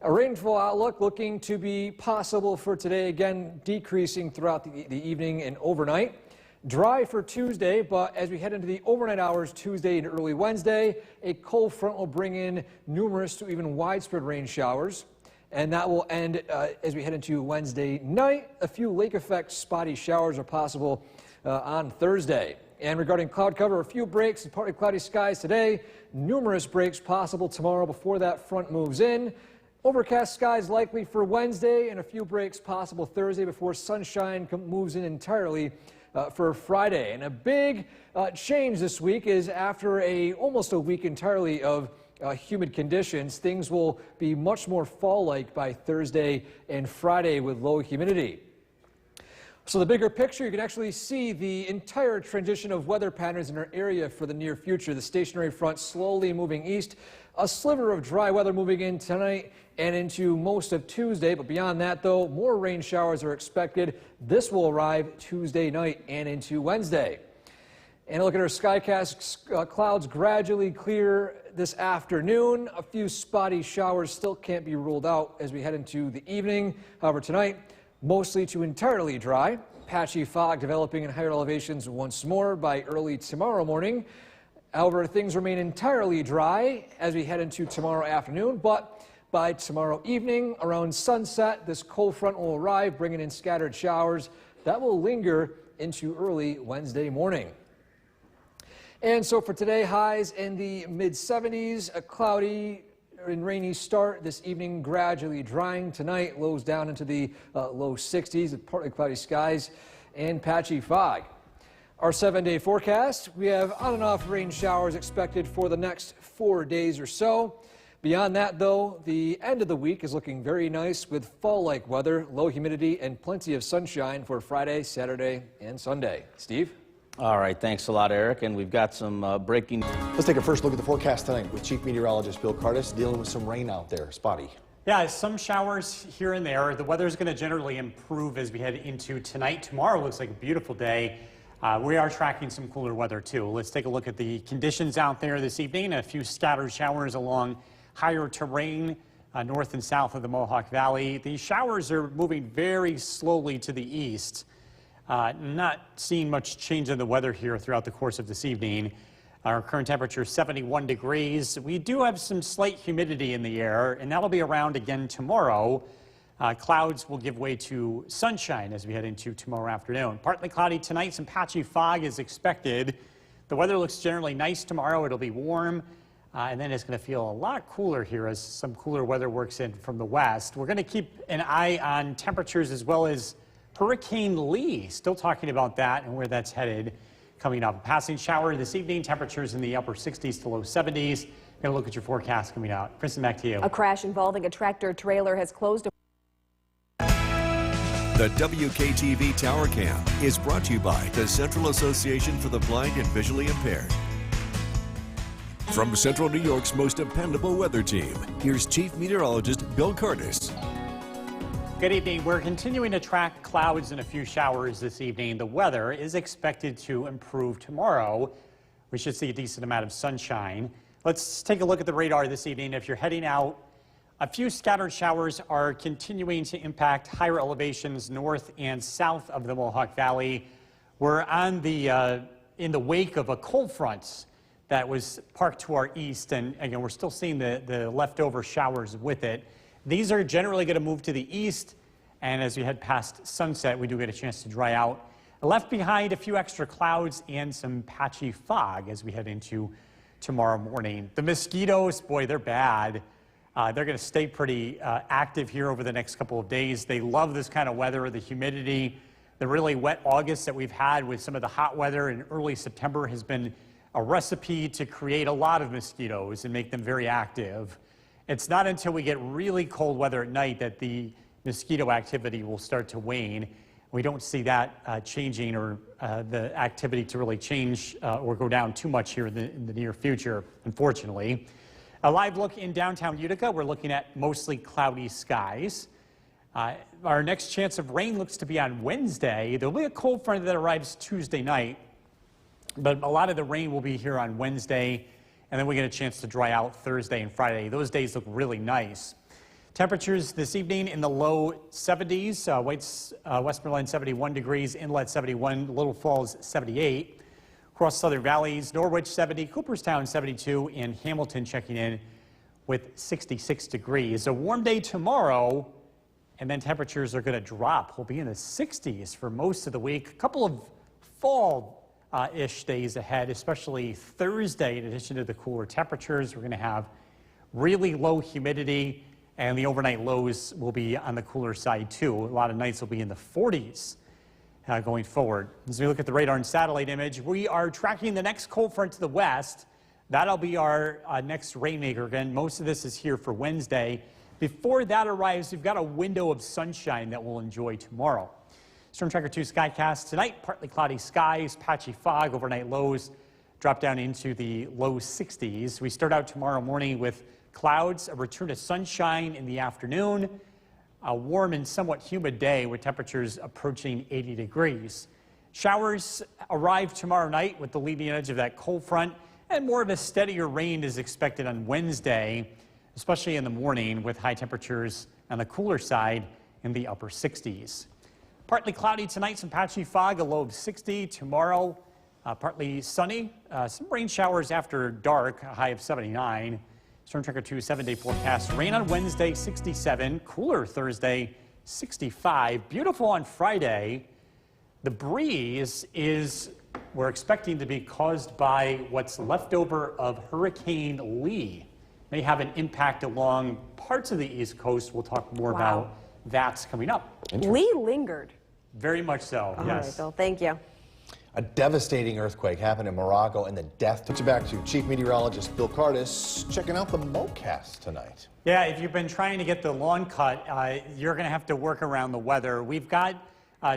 A rainfall outlook looking to be possible for today, again decreasing throughout the evening and overnight. Dry for Tuesday, but as we head into the overnight hours Tuesday and early Wednesday, a cold front will bring in numerous to even widespread rain showers. And that will end as we head into Wednesday night. A few lake effect spotty showers are possible on Thursday. And regarding cloud cover, a few breaks and partly cloudy skies today. Numerous breaks possible tomorrow before that front moves in. Overcast skies likely for Wednesday and a few breaks possible Thursday before sunshine moves in entirely for Friday. And a big change this week is after almost a week entirely of humid conditions, things will be much more fall-like by Thursday and Friday with low humidity. So the bigger picture, you can actually see the entire transition of weather patterns in our area for the near future. The stationary front slowly moving east, a sliver of dry weather moving in tonight and into most of Tuesday. But beyond that, though, more rain showers are expected. This will arrive Tuesday night and into Wednesday. And look at our skycast. Clouds gradually clear this afternoon. A few spotty showers still can't be ruled out as we head into the evening. However, tonight, mostly to entirely dry. Patchy fog developing in higher elevations once more by early tomorrow morning. However, things remain entirely dry as we head into tomorrow afternoon, but by tomorrow evening, around sunset, this cold front will arrive, bringing in scattered showers that will linger into early Wednesday morning. And so for today, highs in the mid-70s, a cloudy and rainy start this evening, gradually drying tonight, lows down into the low 60s with partly cloudy skies and patchy fog. Our 7-day forecast, we have on and off rain showers expected for the next 4 days or so. Beyond that, though, the end of the week is looking very nice with fall-like weather, low humidity, and plenty of sunshine for Friday, Saturday, and Sunday. Steve? All right, thanks a lot, Eric. And we've got some breaking. Let's take a first look at the forecast tonight with Chief Meteorologist Bill Curtis dealing with some rain out there. Spotty. Yeah, some showers here and there. The weather's going to generally improve as we head into tonight. Tomorrow looks like a beautiful day. We are tracking some cooler weather, too. Let's take a look at the conditions out there this evening. A few scattered showers along higher terrain north and south of the Mohawk Valley. These showers are moving very slowly to the east. Not seeing much change in the weather here throughout the course of this evening. Our current temperature is 71 degrees. We do have some slight humidity in the air, and that'll be around again tomorrow. Clouds will give way to sunshine as we head into tomorrow afternoon. Partly cloudy tonight, some patchy fog is expected. The weather looks generally nice tomorrow. It'll be warm, and then it's going to feel a lot cooler here as some cooler weather works in from the west. We're going to keep an eye on temperatures as well as Hurricane Lee. Still talking about that and where that's headed coming up. A passing shower this evening, temperatures in the upper 60s to low 70s. Going to look at your forecast coming out. Kristen, back to you. A crash involving a tractor trailer has closed. The WKTV Tower Cam is brought to you by the Central Association for the Blind and Visually Impaired. From Central New York's most dependable weather team, here's Chief Meteorologist Bill Curtis. Good evening. We're continuing to track clouds and a few showers this evening. The weather is expected to improve tomorrow. We should see a decent amount of sunshine. Let's take a look at the radar this evening. If you're heading out, a few scattered showers are continuing to impact higher elevations north and south of the Mohawk Valley. We're on in the wake of a cold front that was parked to our east, and again, we're still seeing the leftover showers with it. These are generally going to move to the east, and as we head past sunset, we do get a chance to dry out. Left behind a few extra clouds and some patchy fog as we head into tomorrow morning. The mosquitoes, boy, they're bad. They're going to stay pretty active here over the next couple of days. They love this kind of weather, the humidity. The really wet August that we've had with some of the hot weather in early September has been a recipe to create a lot of mosquitoes and make them very active. It's not until we get really cold weather at night that the mosquito activity will start to wane. We don't see that changing or the activity to really change or go down too much here in the near future, unfortunately. A live look in downtown Utica, we're looking at mostly cloudy skies. Our next chance of rain looks to be on Wednesday. There'll be a cold front that arrives Tuesday night, but a lot of the rain will be here on Wednesday, and then we get a chance to dry out Thursday and Friday. Those days look really nice. Temperatures this evening in the low 70s. Westmoreland 71 degrees, Inlet 71, Little Falls 78. Across Southern Valleys, Norwich 70, Cooperstown 72, and Hamilton checking in with 66 degrees. A warm day tomorrow, and then temperatures are going to drop. We'll be in the 60s for most of the week. A couple of fall-ish days ahead, especially Thursday. In addition to the cooler temperatures, we're going to have really low humidity, and the overnight lows will be on the cooler side too. A lot of nights will be in the 40s going forward. As we look at the radar and satellite image, we are tracking the next cold front to the west. That'll be our next rainmaker. Again, most of this is here for Wednesday. Before that arrives, we've got a window of sunshine that we'll enjoy tomorrow. Storm Tracker 2 Skycast tonight, partly cloudy skies, patchy fog, overnight lows drop down into the low 60s. We start out tomorrow morning with clouds, a return to sunshine in the afternoon, a warm and somewhat humid day with temperatures approaching 80 degrees. Showers arrive tomorrow night with the leading edge of that cold front, and more of a steadier rain is expected on Wednesday, especially in the morning with high temperatures on the cooler side in the upper 60s. Partly cloudy tonight, some patchy fog, a low of 60. Tomorrow, partly sunny, some rain showers after dark, a high of 79. Storm Tracker 2 7-day forecast. Rain on Wednesday, 67. Cooler Thursday, 65. Beautiful on Friday. The breeze is, we're expecting to be caused by what's left over of Hurricane Lee. May have an impact along parts of the East Coast. We'll talk more about that coming up. Lee lingered. Very much so, All yes. right, Bill, thank you. A devastating earthquake happened in Morocco, and the death took you back to Chief Meteorologist Bill Curtis checking out the MoCast tonight. Yeah, if you've been trying to get the lawn cut, you're going to have to work around the weather. We've got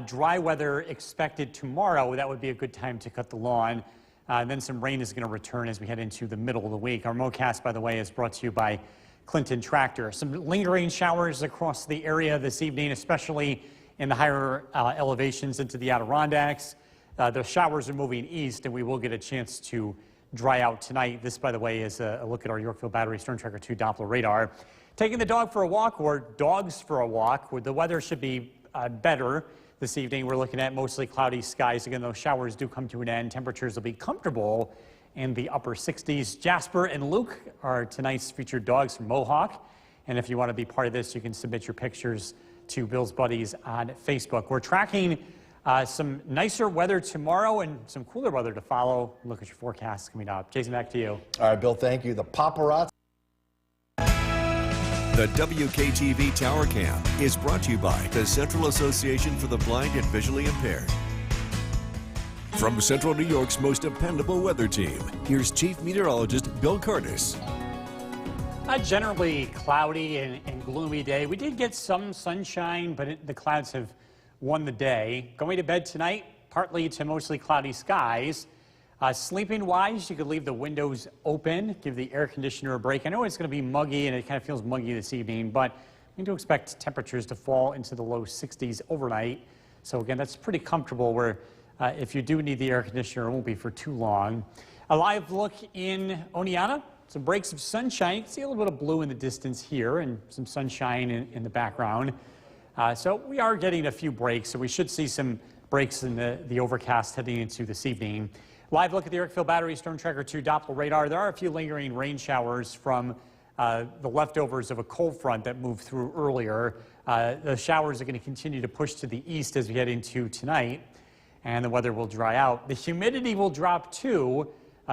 dry weather expected tomorrow. That would be a good time to cut the lawn. Then some rain is going to return as we head into the middle of the week. Our MoCast, by the way, is brought to you by Clinton Tractor. Some lingering showers across the area this evening, especially in the higher elevations into the Adirondacks. The showers are moving east, and we will get a chance to dry out tonight. This, by the way, is a look at our Yorkville Battery Storm Tracker 2 Doppler radar. Taking the dog for a walk, or dogs for a walk, where the weather should be better this evening. We're looking at mostly cloudy skies. Again, those showers do come to an end. Temperatures will be comfortable in the upper 60s. Jasper and Luke are tonight's featured dogs from Mohawk. And if you want to be part of this, you can submit your pictures to Bill's Buddies on Facebook. We're tracking some nicer weather tomorrow and some cooler weather to follow. Look at your forecast coming up. Jason, back to you. All right, Bill, thank you. The paparazzi. The WKTV Tower Cam is brought to you by the Central Association for the Blind and Visually Impaired. From Central New York's most dependable weather team, here's Chief Meteorologist Bill Curtis. A generally cloudy and gloomy day. We did get some sunshine, but the clouds have won the day. Going to bed tonight, partly to mostly cloudy skies. Sleeping-wise, you could leave the windows open, give the air conditioner a break. I know it's going to be muggy, and it kind of feels muggy this evening, but we do expect temperatures to fall into the low 60s overnight. So again, that's pretty comfortable where if you do need the air conditioner, it won't be for too long. A live look in Oneonta. Some breaks of sunshine. You can see a little bit of blue in the distance here and some sunshine in the background. So we are getting a few breaks, so we should see some breaks in the overcast heading into this evening. Live look at the Yorkville Battery Storm Tracker 2 Doppler radar. There are a few lingering rain showers from the leftovers of a cold front that moved through earlier. The showers are going to continue to push to the east as we head into tonight, and the weather will dry out. The humidity will drop too.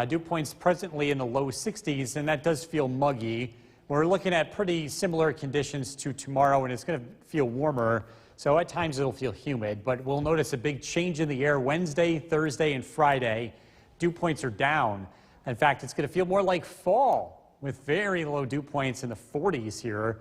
Dew points presently in the low 60s, and that does feel muggy. We're looking at pretty similar conditions to tomorrow, and it's going to feel warmer. So at times it'll feel humid, but we'll notice a big change in the air Wednesday, Thursday, and Friday. Dew points are down. In fact, it's going to feel more like fall with very low dew points in the 40s here.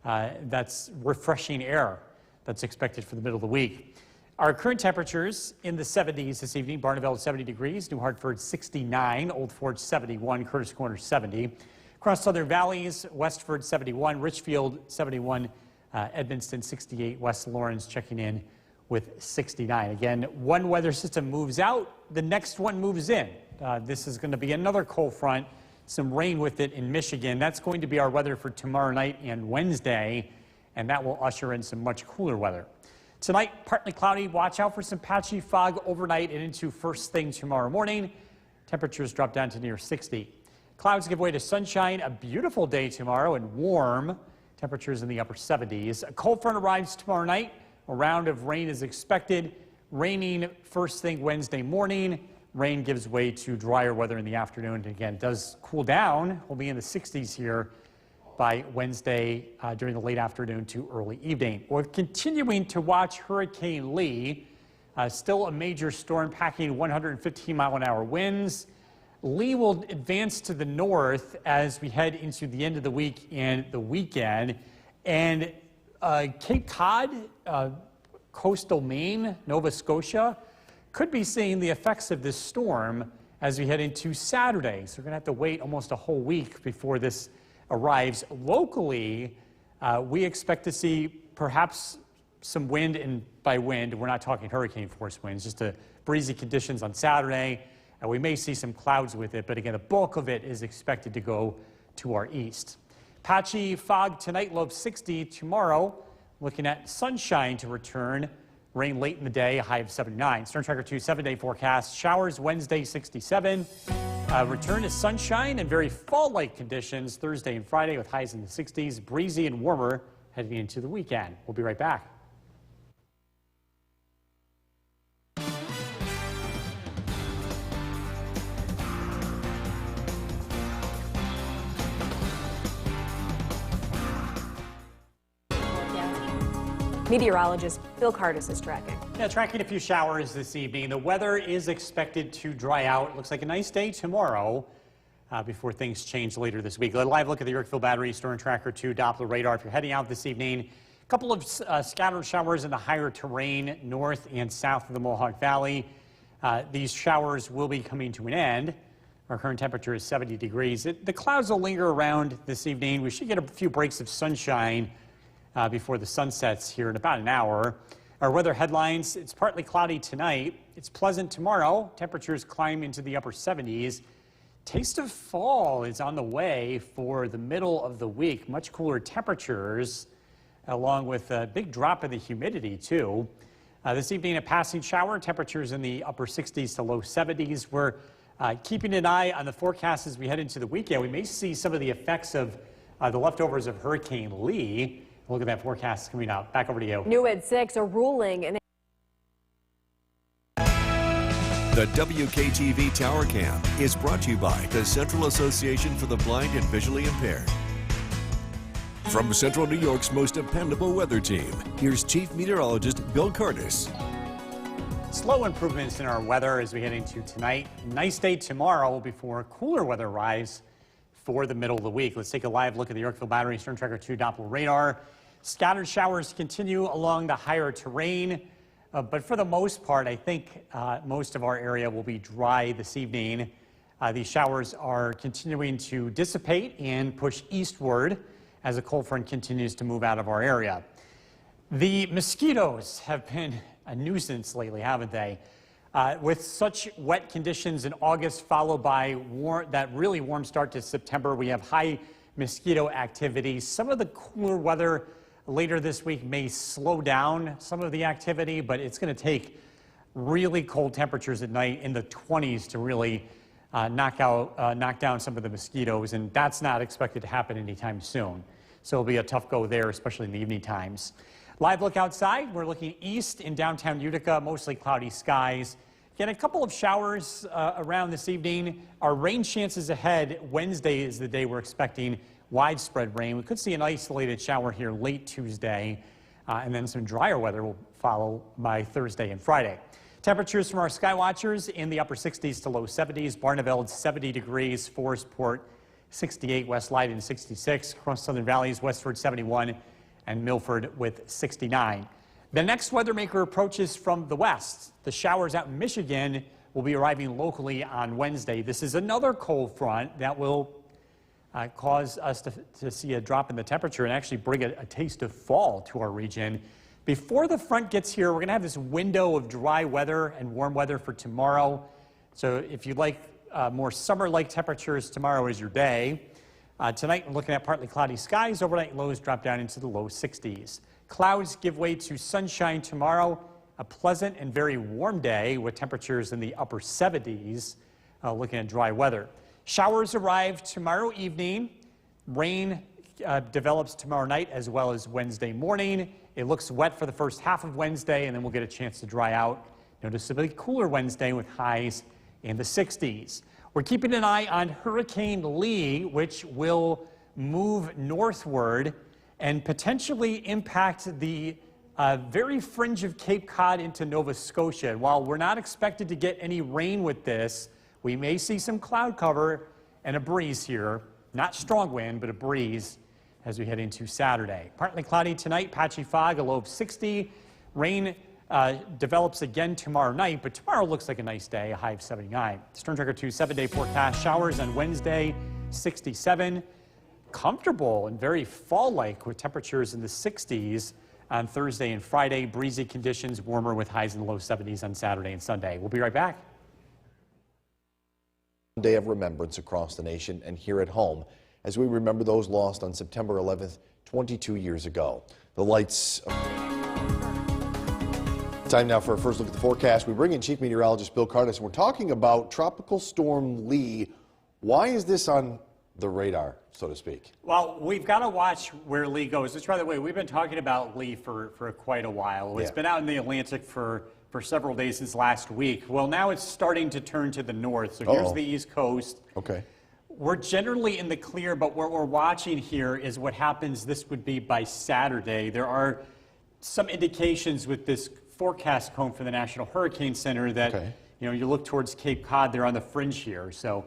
That's refreshing air that's expected for the middle of the week. Our current temperatures in the 70s this evening. Barneveld 70 degrees, New Hartford 69, Old Fort 71, Curtis Corner 70. Across Southern Valleys, Westford 71, Richfield 71, Edmonston 68, West Lawrence checking in with 69. Again, one weather system moves out, the next one moves in. This is going to be another cold front, some rain with it in Michigan. That's going to be our weather for tomorrow night and Wednesday, and that will usher in some much cooler weather. Tonight, partly cloudy. Watch out for some patchy fog overnight and into first thing tomorrow morning. Temperatures drop down to near 60. Clouds give way to sunshine. A beautiful day tomorrow and warm. Temperatures in the upper 70s. A cold front arrives tomorrow night. A round of rain is expected. Raining first thing Wednesday morning. Rain gives way to drier weather in the afternoon. And again, it does cool down. We'll be in the 60s here by Wednesday during the late afternoon to early evening. We're continuing to watch Hurricane Lee. Still a major storm packing 115-mile-an-hour winds. Lee will advance to the north as we head into the end of the week and the weekend. And Cape Cod, coastal Maine, Nova Scotia, could be seeing the effects of this storm as we head into Saturday. So we're going to have to wait almost a whole week before this arrives. Locally, we expect to see perhaps some wind, and by wind, we're not talking hurricane force winds, just breezy conditions on Saturday. And we may see some clouds with it, but again, the bulk of it is expected to go to our east. Patchy fog tonight, low of 60. Tomorrow, looking at sunshine to return. Rain late in the day, a high of 79. Storm Tracker 2 7-day forecast. Showers Wednesday, 67. Return to sunshine and very fall-like conditions Thursday and Friday with highs in the 60s. Breezy and warmer heading into the weekend. We'll be right back. Meteorologist Bill Cardis is tracking. Yeah, tracking a few showers this evening. The weather is expected to dry out. Looks like a nice day tomorrow before things change later this week. A live look at the Yorkville Battery Storm Tracker 2 Doppler radar. If you're heading out this evening, a couple of scattered showers in the higher terrain north and south of the Mohawk Valley. These showers will be coming to an end. Our current temperature is 70 degrees. The clouds will linger around this evening. We should get a few breaks of sunshine before the sun sets here in about an hour. Our weather headlines: it's partly cloudy tonight. It's pleasant tomorrow. Temperatures climb into the upper 70s. Taste of fall is on the way for the middle of the week. Much cooler temperatures, along with a big drop in the humidity, too. This evening, a passing shower. Temperatures in the upper 60s to low 70s. We're keeping an eye on the forecast as we head into the weekend. We may see some of the effects of the leftovers of Hurricane Lee. Look at that forecast coming out. Back over to you. New at 6, a ruling in The WKTV Tower Cam is brought to you by the Central Association for the Blind and Visually Impaired. From Central New York's most dependable weather team, here's Chief Meteorologist Bill Cardis. Slow improvements in our weather as we head into tonight. Nice day tomorrow before cooler weather arrives for the middle of the week. Let's take a live look at the Yorkville Battery Storm Tracker 2 Doppler radar. Scattered showers continue along the higher terrain, but for the most part, I think most of our area will be dry this evening. These showers are continuing to dissipate and push eastward as a cold front continues to move out of our area. The mosquitoes have been a nuisance lately, haven't they? With such wet conditions in August, followed by that really warm start to September, we have high mosquito activity. Some of the cooler weather later this week may slow down some of the activity, but it's going to take really cold temperatures at night in the 20s to really knock down some of the mosquitoes, and that's not expected to happen anytime soon. So it'll be a tough go there, especially in the evening times. Live look outside, we're looking east in downtown Utica, mostly cloudy skies. Again, a couple of showers around this evening. Our rain chances ahead. Wednesday is the day we're expecting widespread rain. We could see an isolated shower here late Tuesday, and then some drier weather will follow by Thursday and Friday. Temperatures from our sky watchers in the upper 60s to low 70s. Barneveld 70 degrees, Forestport 68, West Leyden 66, across Southern Valleys, Westford 71, and Milford with 69. The next weather maker approaches from the west. The showers out in Michigan will be arriving locally on Wednesday. This is another cold front that will cause us to see a drop in the temperature and actually bring a taste of fall to our region. Before the front gets here, we're going to have this window of dry weather and warm weather for tomorrow. So if you'd like more summer-like temperatures, tomorrow is your day. Tonight, we're looking at partly cloudy skies. Overnight lows drop down into the low 60s. Clouds give way to sunshine tomorrow. A pleasant and very warm day with temperatures in the upper 70s. Looking at dry weather. Showers arrive tomorrow evening. Rain develops tomorrow night as well as Wednesday morning. It looks wet for the first half of Wednesday, and then we'll get a chance to dry out. Noticeably cooler Wednesday with highs in the 60s. We're keeping an eye on Hurricane Lee, which will move northward and potentially impact the very fringe of Cape Cod into Nova Scotia. While we're not expected to get any rain with this, we may see some cloud cover and a breeze here. Not strong wind, but a breeze as we head into Saturday. Partly cloudy tonight, patchy fog, a low of 60. Rain develops again tomorrow night, but tomorrow looks like a nice day, a high of 79. Storm Tracker 2 7-day forecast, showers on Wednesday, 67. Comfortable and very fall-like with temperatures in the 60s on Thursday and Friday. Breezy conditions, warmer with highs in the low 70s on Saturday and Sunday. We'll be right back. Day of remembrance across the nation and here at home as we remember those lost on September 11th, 22 years ago. The lights. Time now for a first look at the forecast. We bring in Chief Meteorologist Bill Cardis, and we're talking about Tropical Storm Lee. Why is this on the radar, so to speak? Well, we've got to watch where Lee goes. Which, by the way, we've been talking about Lee for quite a while. It's been out in the Atlantic for several days since last week. Well, now it's starting to turn to the north. So here's the East Coast. Okay. We're generally in the clear, but what we're watching here is what happens. This would be by Saturday. There are some indications with this forecast cone for the National Hurricane Center that, you look towards Cape Cod, they're on the fringe here. So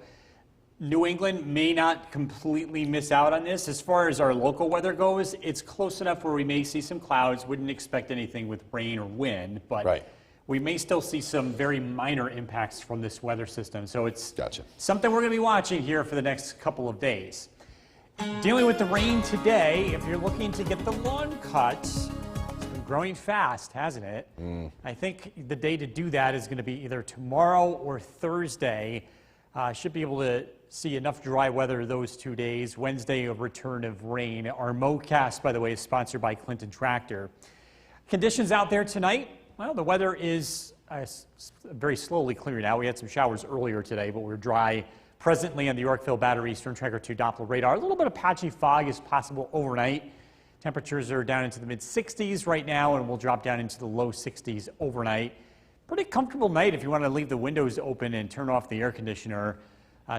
New England may not completely miss out on this. As far as our local weather goes, it's close enough where we may see some clouds. Wouldn't expect anything with rain or wind, but we may still see some very minor impacts from this weather system. So it's something we're going to be watching here for the next couple of days. Dealing with the rain today, if you're looking to get the lawn cut, it's been growing fast, hasn't it? I think the day to do that is going to be either tomorrow or Thursday. Should be able to see enough dry weather those 2 days. Wednesday, a return of rain. Our MoCast, by the way, is sponsored by Clinton Tractor. Conditions out there tonight. Well, the weather is very slowly clearing out. We had some showers earlier today, but we're dry presently on the Yorkville Battery Storm Tracker 2 Doppler radar. A little bit of patchy fog is possible overnight. Temperatures are down into the mid-60s right now, and will drop down into the low 60s overnight. Pretty comfortable night if you want to leave the windows open and turn off the air conditioner.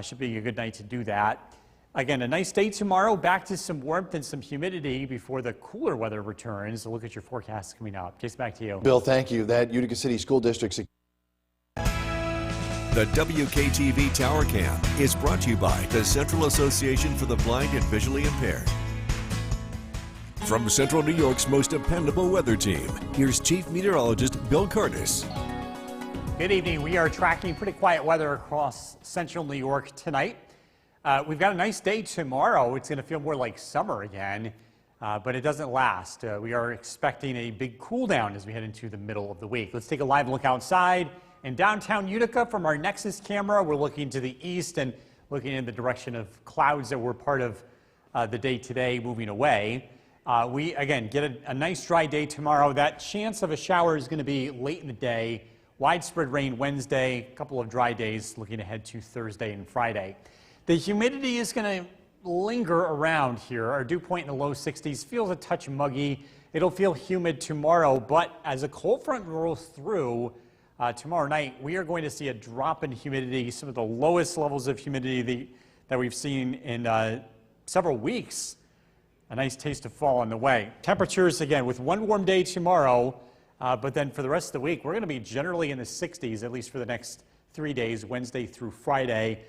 Should be a good night to do that. Again, a nice day tomorrow. Back to some warmth and some humidity before the cooler weather returns. So look at your forecast coming up. Jason, back to you. Bill, thank you. That Utica City School District's. The WKTV Tower Cam is brought to you by the Central Association for the Blind and Visually Impaired. From Central New York's most dependable weather team, here's Chief Meteorologist Bill Cardis. Good evening. We are tracking pretty quiet weather across central New York tonight. We've got a nice day tomorrow. It's going to feel more like summer again, but it doesn't last. We are expecting a big cool down as we head into the middle of the week. Let's take a live look outside. In downtown Utica from our Nexus camera, we're looking to the east and looking in the direction of clouds that were part of the day today moving away. We, again, get a nice dry day tomorrow. That chance of a shower is going to be late in the day. Widespread rain Wednesday, a couple of dry days looking ahead to Thursday and Friday. The humidity is going to linger around here. Our dew point in the low 60s feels a touch muggy. It'll feel humid tomorrow, but as a cold front rolls through tomorrow night, we are going to see a drop in humidity, some of the lowest levels of humidity that we've seen in several weeks. A nice taste of fall on the way. Temperatures, again, with one warm day tomorrow, but then for the rest of the week, we're going to be generally in the 60s, at least for the next 3 days, Wednesday through Friday.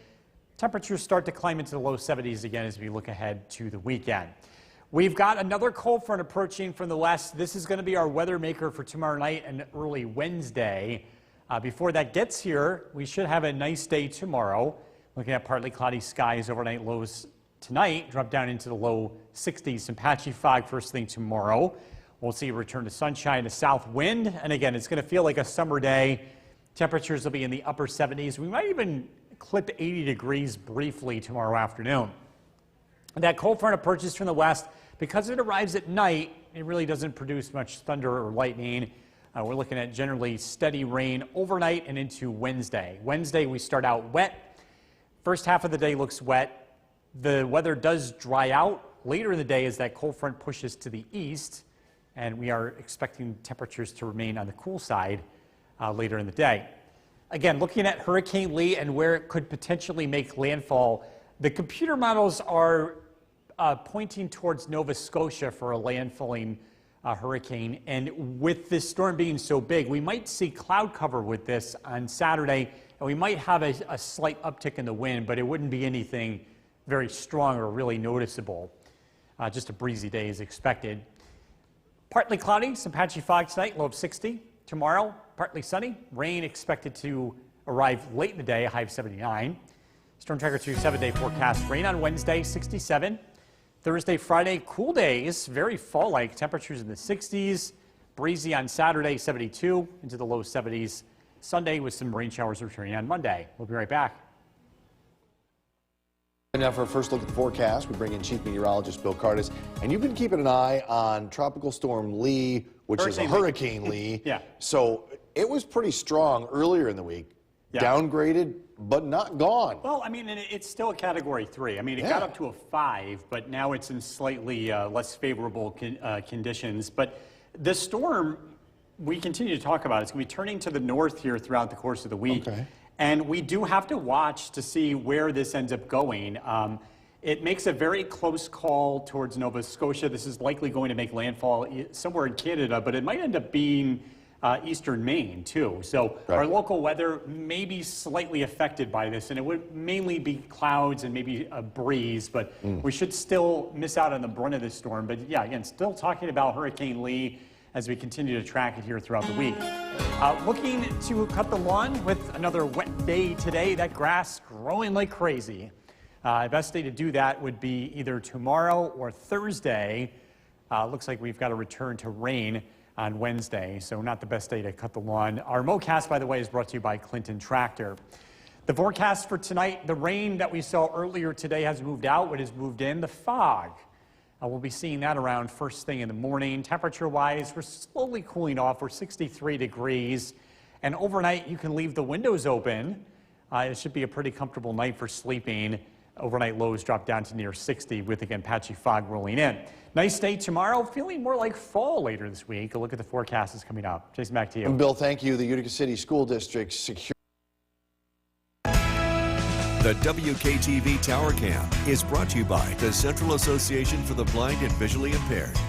Temperatures start to climb into the low 70s again as we look ahead to the weekend. We've got another cold front approaching from the west. This is going to be our weather maker for tomorrow night and early Wednesday. Before that gets here, we should have a nice day tomorrow. Looking at partly cloudy skies, overnight lows tonight, drop down into the low 60s. Some patchy fog first thing tomorrow. We'll see a return to sunshine, a south wind, and again, it's going to feel like a summer day. Temperatures will be in the upper 70s. We might even clip 80 degrees briefly tomorrow afternoon. That cold front approaches from the west. Because it arrives at night, it really doesn't produce much thunder or lightning. We're looking at generally steady rain overnight and into Wednesday. Wednesday, we start out wet. First half of the day looks wet. The weather does dry out later in the day as that cold front pushes to the east, and we are expecting temperatures to remain on the cool side later in the day. Again, looking at Hurricane Lee and where it could potentially make landfall, the computer models are pointing towards Nova Scotia for a landfalling hurricane. And with this storm being so big, we might see cloud cover with this on Saturday, and we might have a slight uptick in the wind, but it wouldn't be anything very strong or really noticeable. Just a breezy day is expected. Partly cloudy, some patchy fog tonight, low of 60. Tomorrow, partly sunny. Rain expected to arrive late in the day, a high of 79. Storm Tracker 2 7-day forecast. Rain on Wednesday, 67. Thursday, Friday, cool days, very fall-like. Temperatures in the 60s. Breezy on Saturday, 72 into the low 70s. Sunday with some rain showers returning on Monday. We'll be right back. Now for a first look at the forecast, we bring in Chief Meteorologist Bill Cardis. And you've been keeping an eye on Tropical Storm Lee, which is Hurricane Lee. Yeah. So it was pretty strong earlier in the week. Yeah. Downgraded, but not gone. Well, I mean, it's still a Category 3. I mean, it got up to a 5, but now it's in slightly less favorable conditions. But the storm, we continue to talk about, it's going to be turning to the north here throughout the course of the week. Okay. And we do have to watch to see where this ends up going. It makes a very close call towards Nova Scotia. This is likely going to make landfall somewhere in Canada, but it might end up being eastern Maine, too. So our local weather may be slightly affected by this, and it would mainly be clouds and maybe a breeze, but we should still miss out on the brunt of this storm. But yeah, again, still talking about Hurricane Lee as we continue to track it here throughout the week. Looking to cut the lawn with another wet day today. That grass growing like crazy. Best day to do that would be either tomorrow or Thursday. Looks like we've got a return to rain on Wednesday, so not the best day to cut the lawn. Our mowcast, by the way, is brought to you by Clinton Tractor. The forecast for tonight, the rain that we saw earlier today has moved out. What has moved in? The fog. We'll be seeing that around first thing in the morning. Temperature-wise, we're slowly cooling off. We're 63 degrees. And overnight, you can leave the windows open. It should be a pretty comfortable night for sleeping. Overnight lows drop down to near 60 with, again, patchy fog rolling in. Nice day tomorrow, feeling more like fall later this week. A look at the forecast is coming up. Jason, back to you. Bill, thank you. The Utica City School District secure. The WKTV Tower Cam is brought to you by the Central Association for the Blind and Visually Impaired.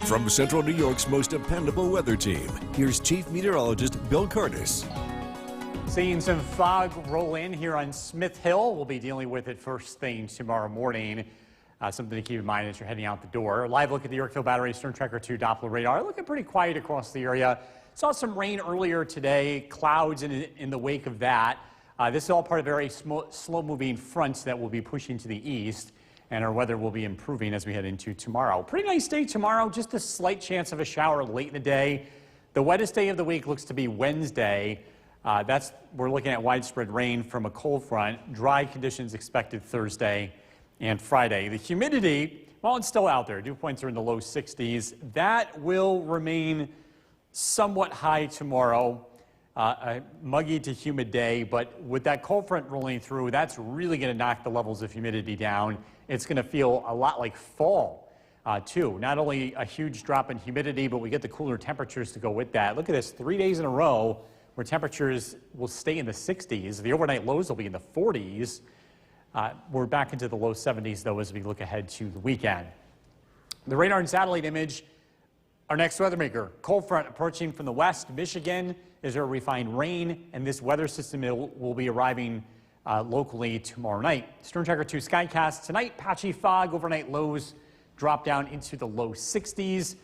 From Central New York's most dependable weather team, here's Chief Meteorologist Bill Cardis. Seeing some fog roll in here on Smith Hill. We'll be dealing with it first thing tomorrow morning. Something to keep in mind as you're heading out the door. Live look at the Yorkville Battery Storm Tracker 2 Doppler radar. Looking pretty quiet across the area. Saw some rain earlier today, clouds in the wake of that. This is all part of very slow-moving fronts that will be pushing to the east, and our weather will be improving as we head into tomorrow. Pretty nice day tomorrow, just a slight chance of a shower late in the day. The wettest day of the week looks to be Wednesday. We're looking at widespread rain from a cold front. Dry conditions expected Thursday and Friday. The humidity, well, it's still out there. Dew points are in the low 60s. That will remain somewhat high tomorrow. A muggy to humid day, but with that cold front rolling through, that's really going to knock the levels of humidity down. It's going to feel a lot like fall, too. Not only a huge drop in humidity, but we get the cooler temperatures to go with that. Look at this, 3 days in a row where temperatures will stay in the 60s. The overnight lows will be in the 40s. We're back into the low 70s, though, as we look ahead to the weekend. The radar and satellite image, our next weather maker, cold front approaching from the west. Michigan is where we find rain, and this weather system will be arriving locally tomorrow night. Storm Tracker 2 Skycast tonight, patchy fog, overnight lows drop down into the low 60s.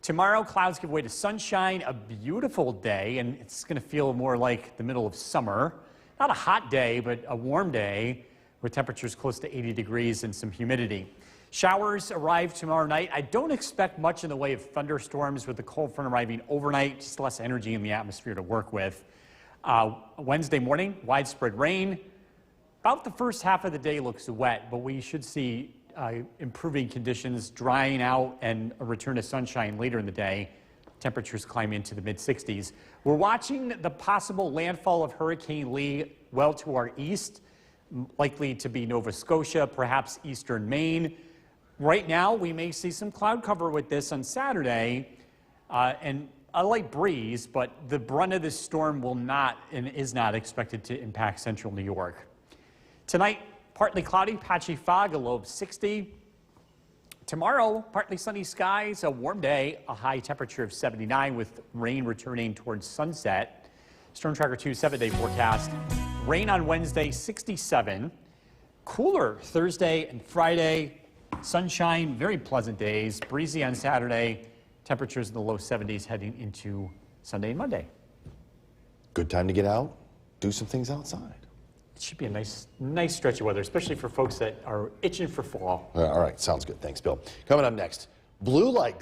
Tomorrow, clouds give way to sunshine, a beautiful day, and it's going to feel more like the middle of summer. Not a hot day, but a warm day with temperatures close to 80 degrees and some humidity. Showers arrive tomorrow night. I don't expect much in the way of thunderstorms with the cold front arriving overnight, just less energy in the atmosphere to work with. Wednesday morning, widespread rain. About the first half of the day looks wet, but we should see improving conditions, drying out, and a return to sunshine later in the day. Temperatures climb into the mid-60s. We're watching the possible landfall of Hurricane Lee well to our east, likely to be Nova Scotia, perhaps eastern Maine. Right now, we may see some cloud cover with this on Saturday and a light breeze, but the brunt of this storm will not and is not expected to impact central New York. Tonight, partly cloudy, patchy fog, a low of 60. Tomorrow, partly sunny skies, a warm day, a high temperature of 79 with rain returning towards sunset. Storm Tracker 2 7-day forecast. Rain on Wednesday, 67. Cooler Thursday and Friday. Sunshine, very pleasant days. Breezy on Saturday. Temperatures in the low 70s heading into Sunday and Monday. Good time to get out, do some things outside. It should be a nice stretch of weather, especially for folks that are itching for fall. All right, sounds good. Thanks, Bill. Coming up next, blue light